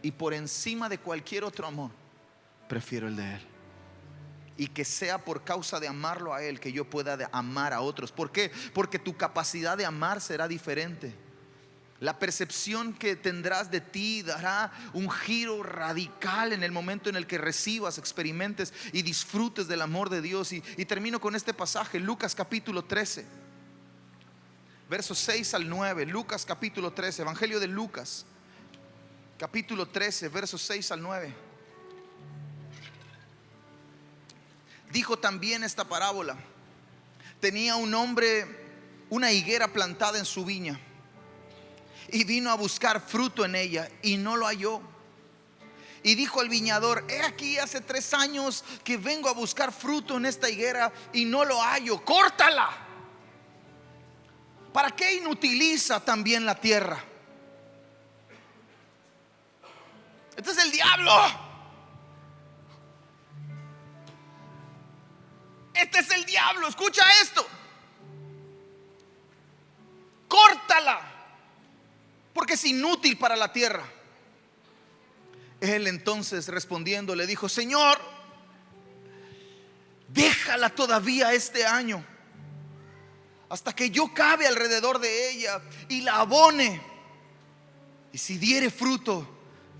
Y por encima de cualquier otro amor, prefiero el de Él. Y que sea por causa de amarlo a Él que yo pueda amar a otros. ¿Por qué? Porque tu capacidad de amar será diferente. La percepción que tendrás de ti dará un giro radical en el momento en el que recibas, experimentes y disfrutes del amor de Dios. Y termino con este pasaje, Lucas capítulo 13, versos 6 al 9. Lucas capítulo 13, Evangelio de Lucas capítulo 13, versos 6 al 9. Dijo también esta parábola: tenía un hombre una higuera plantada en su viña y vino a buscar fruto en ella y no lo halló. Y dijo al viñador: he aquí, hace 3 años que vengo a buscar fruto en esta higuera y no lo hallo. Córtala. ¿Para qué inutiliza también la tierra? Este es el diablo. Este es el diablo. Escucha esto. Córtala, porque es inútil para la tierra. Él entonces respondiendo le dijo: Señor, déjala todavía este año, hasta que yo cabe alrededor de ella y la abone. Y si diere fruto,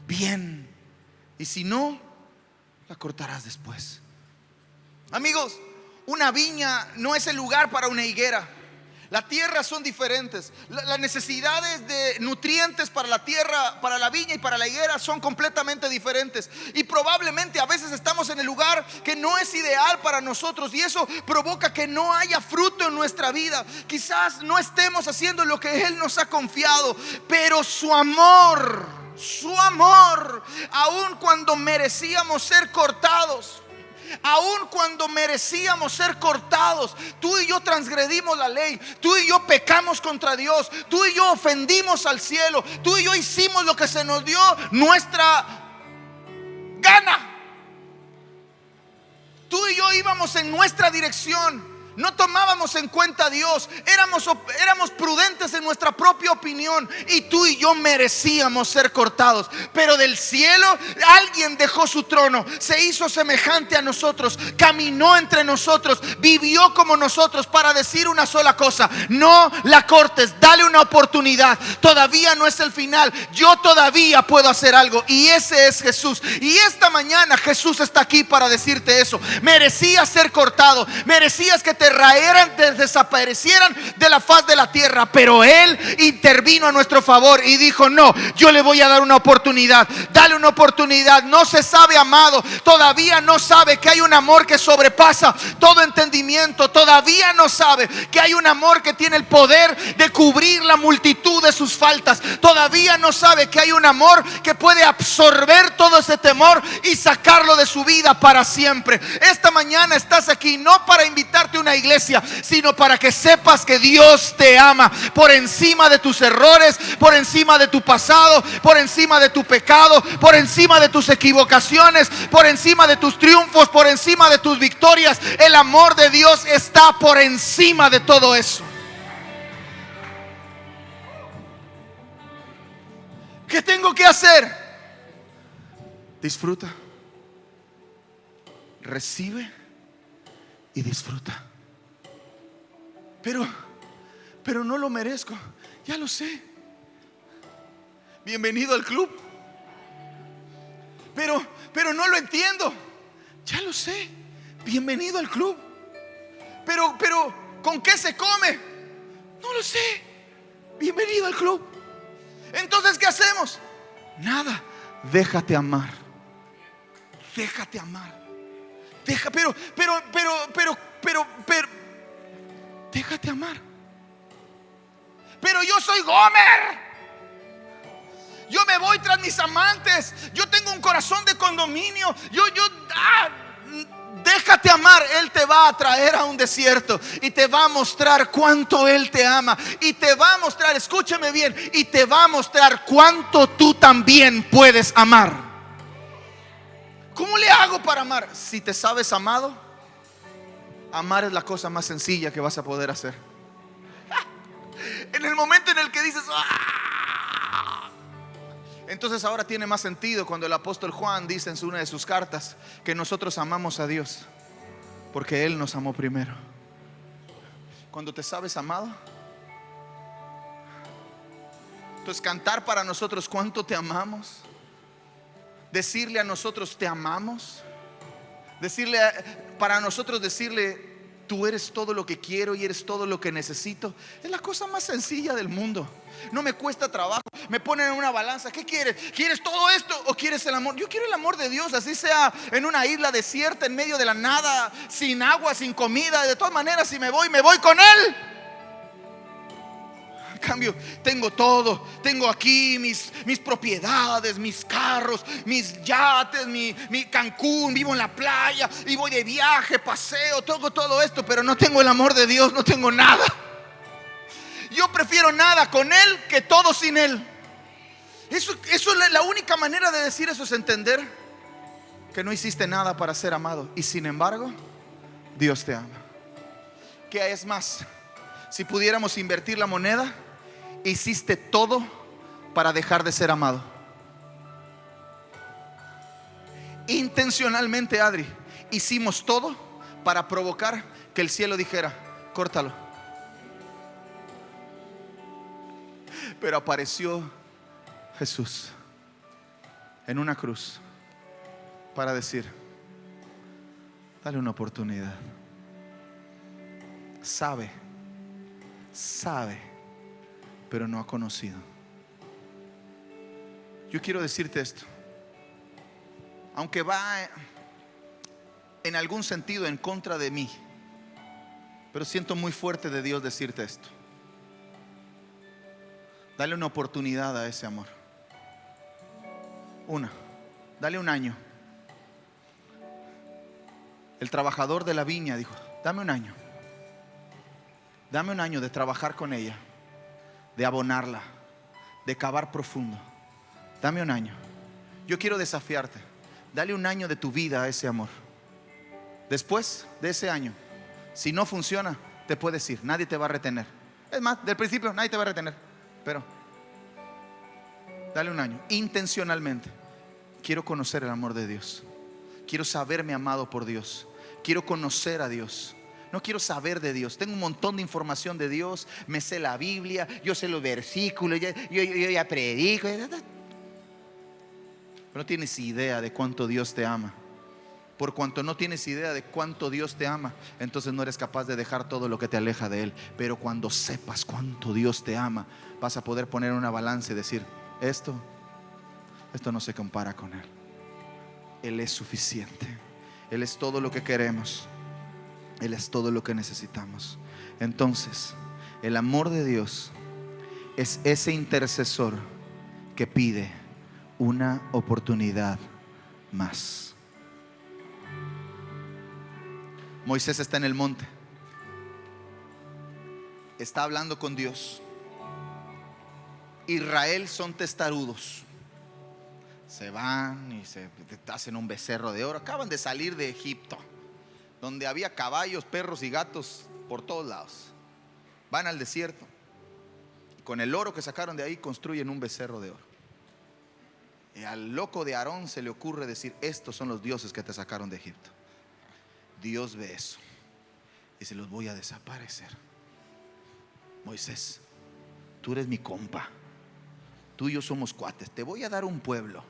bien, y si no, la cortarás después. Amigos, una viña no es el lugar para una higuera. Las tierras son diferentes. Las necesidades de nutrientes para la tierra, para la viña y para la higuera son completamente diferentes. Y probablemente a veces estamos en el lugar que no es ideal para nosotros, y eso provoca que no haya fruto en nuestra vida. Quizás no estemos haciendo lo que Él nos ha confiado, pero su amor, aun cuando merecíamos ser cortados, aun cuando merecíamos ser cortados, tú y yo transgredimos la ley, tú y yo pecamos contra Dios, tú y yo ofendimos al cielo, tú y yo hicimos lo que se nos dio nuestra gana. Tú y yo íbamos en nuestra dirección, no tomábamos en cuenta a Dios, éramos prudentes en nuestra propia opinión, y tú y yo merecíamos ser cortados. Pero del cielo alguien dejó su trono, se hizo semejante a nosotros, caminó entre nosotros, vivió como nosotros, para decir una sola cosa: no la cortes, dale una oportunidad, todavía no es el final, yo todavía puedo hacer algo. Y ese es Jesús. Y esta mañana Jesús está aquí para decirte eso. Merecías ser cortado, merecías que te raeran, te desaparecieran de la faz de la tierra, pero Él intervino a nuestro favor y dijo: no, yo le voy a dar una oportunidad. Dale una oportunidad. No se sabe amado, todavía no sabe que hay un amor que sobrepasa todo entendimiento, todavía no sabe que hay un amor que tiene el poder de cubrir la multitud de sus faltas, todavía no sabe que hay un amor que puede absorber todo ese temor y sacarlo de su vida para siempre. Esta mañana estás aquí no para invitarte a una iglesia, sino para que sepas que Dios te ama por encima de tus errores, por encima de tu pasado, por encima de tu pecado, por encima de tus equivocaciones, por encima de tus triunfos, por encima de tus victorias. El amor de Dios está por encima de todo eso. ¿Qué tengo que hacer? Disfruta, recibe y disfruta. pero no lo merezco. Ya lo sé. Bienvenido al club. Pero no lo entiendo. Ya lo sé. Bienvenido al club. Pero ¿con qué se come? No lo sé. Bienvenido al club. Entonces, ¿qué hacemos? Nada. Déjate amar. Déjate amar. Pero déjate amar. Pero yo soy Gomer. Yo me voy tras mis amantes. Yo tengo un corazón de condominio. Déjate amar. Él te va a traer a un desierto y te va a mostrar cuánto Él te ama. Y te va a mostrar, escúchame bien, y te va a mostrar cuánto tú también puedes amar. ¿Cómo le hago para amar? Si te sabes amado, amar es la cosa más sencilla que vas a poder hacer. En el momento en el que dices entonces ahora tiene más sentido cuando el apóstol Juan dice en una de sus cartas que nosotros amamos a Dios porque Él nos amó primero. Cuando te sabes amado, entonces cantar para nosotros cuánto te amamos, decirle a nosotros te amamos, para nosotros decirle tú eres todo lo que quiero y eres todo lo que necesito, es la cosa más sencilla del mundo. No me cuesta trabajo. Me ponen en una balanza. ¿Qué quieres? ¿Quieres todo esto o quieres el amor? Yo quiero el amor de Dios, así sea en una isla desierta, en medio de la nada, sin agua, sin comida. De todas maneras, si me voy con Él. En cambio, tengo todo. Tengo aquí mis propiedades, mis carros, mis yates, mi Cancún. Vivo en la playa y voy de viaje, paseo, todo esto, pero no tengo el amor de Dios, no tengo nada. Yo prefiero nada con Él que todo sin Él. Eso es la única manera de decir eso, es entender que no hiciste nada para ser amado y sin embargo Dios te ama. ¿Qué es más? Si pudiéramos invertir la moneda, hiciste todo para dejar de ser amado. Intencionalmente, Adri, hicimos todo para provocar que el cielo dijera córtalo. Pero apareció Jesús en una cruz para decir dale una oportunidad. Sabe, pero no ha conocido. Yo quiero decirte esto, aunque va en algún sentido en contra de mí, pero siento muy fuerte de Dios decirte esto. Dale una oportunidad a ese amor. Dale un año. El trabajador de la viña dijo, dame un año. Dame un año de trabajar con ella, de abonarla, de cavar profundo. Dame un año. Yo quiero desafiarte. Dale un año de tu vida a ese amor. Después de ese año, si no funciona, te puedes ir. Nadie te va a retener. Es más, del principio nadie te va a retener. Pero dale un año. Intencionalmente quiero conocer el amor de Dios. Quiero saberme amado por Dios. Quiero conocer a Dios. No quiero saber de Dios. Tengo un montón de información de Dios. Me sé la Biblia. Yo sé los versículos. Yo ya predico. Pero no tienes idea de cuánto Dios te ama. Por cuanto no tienes idea de cuánto Dios te ama, entonces no eres capaz de dejar todo lo que te aleja de Él. Pero cuando sepas cuánto Dios te ama, vas a poder poner una balanza y decir, esto no se compara con Él. Él es suficiente. Él es todo lo que queremos. Él es todo lo que necesitamos. Entonces, el amor de Dios es ese intercesor que pide una oportunidad más. Moisés está en el monte, está hablando con Dios. Israel son testarudos. Se van y se hacen un becerro de oro. Acaban de salir de Egipto, donde había caballos, perros y gatos por todos lados. Van al desierto y con el oro que sacaron de ahí construyen un becerro de oro. Y al loco de Aarón se le ocurre decir, estos son los dioses que te sacaron de Egipto. Dios ve eso y se los voy a desaparecer. Moisés, tú eres mi compa, tú y yo somos cuates, te voy a dar un pueblo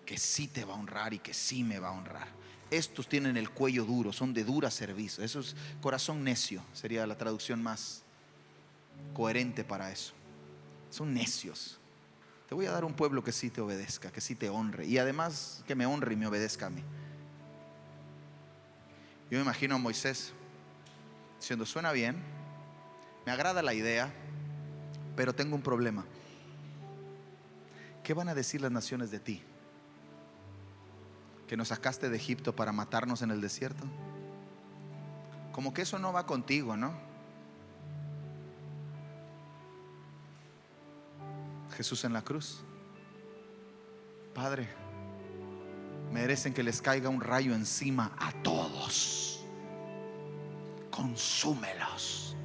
que sí te va a honrar y que sí me va a honrar. Estos tienen el cuello duro, son de dura servicio. Eso es corazón necio, sería la traducción más coherente para eso. Son necios. Te voy a dar un pueblo que sí te obedezca, que sí te honre, y además que me honre y me obedezca a mí. Yo me imagino a Moisés diciendo, suena bien, me agrada la idea, pero tengo un problema. ¿Qué van a decir las naciones de ti? ¿Que nos sacaste de Egipto para matarnos en el desierto? Como que eso no va contigo, ¿no? Jesús en la cruz. Padre, merecen que les caiga un rayo encima a todos. Consúmelos.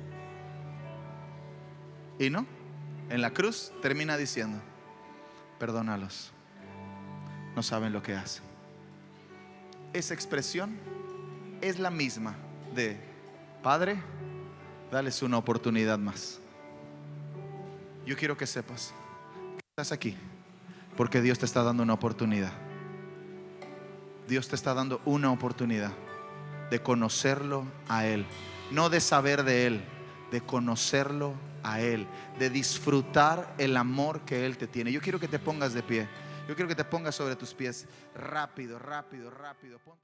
Y no, en la cruz termina diciendo, perdónalos, no saben lo que hacen. Esa expresión es la misma de, Padre, dales una oportunidad más. Yo quiero que sepas que estás aquí porque Dios te está dando una oportunidad. Dios te está dando una oportunidad de conocerlo a Él, no de saber de Él, de conocerlo a Él, de disfrutar el amor que Él te tiene. Yo quiero que te pongas de pie. Yo quiero que te pongas sobre tus pies. Rápido, rápido, rápido. Ponte.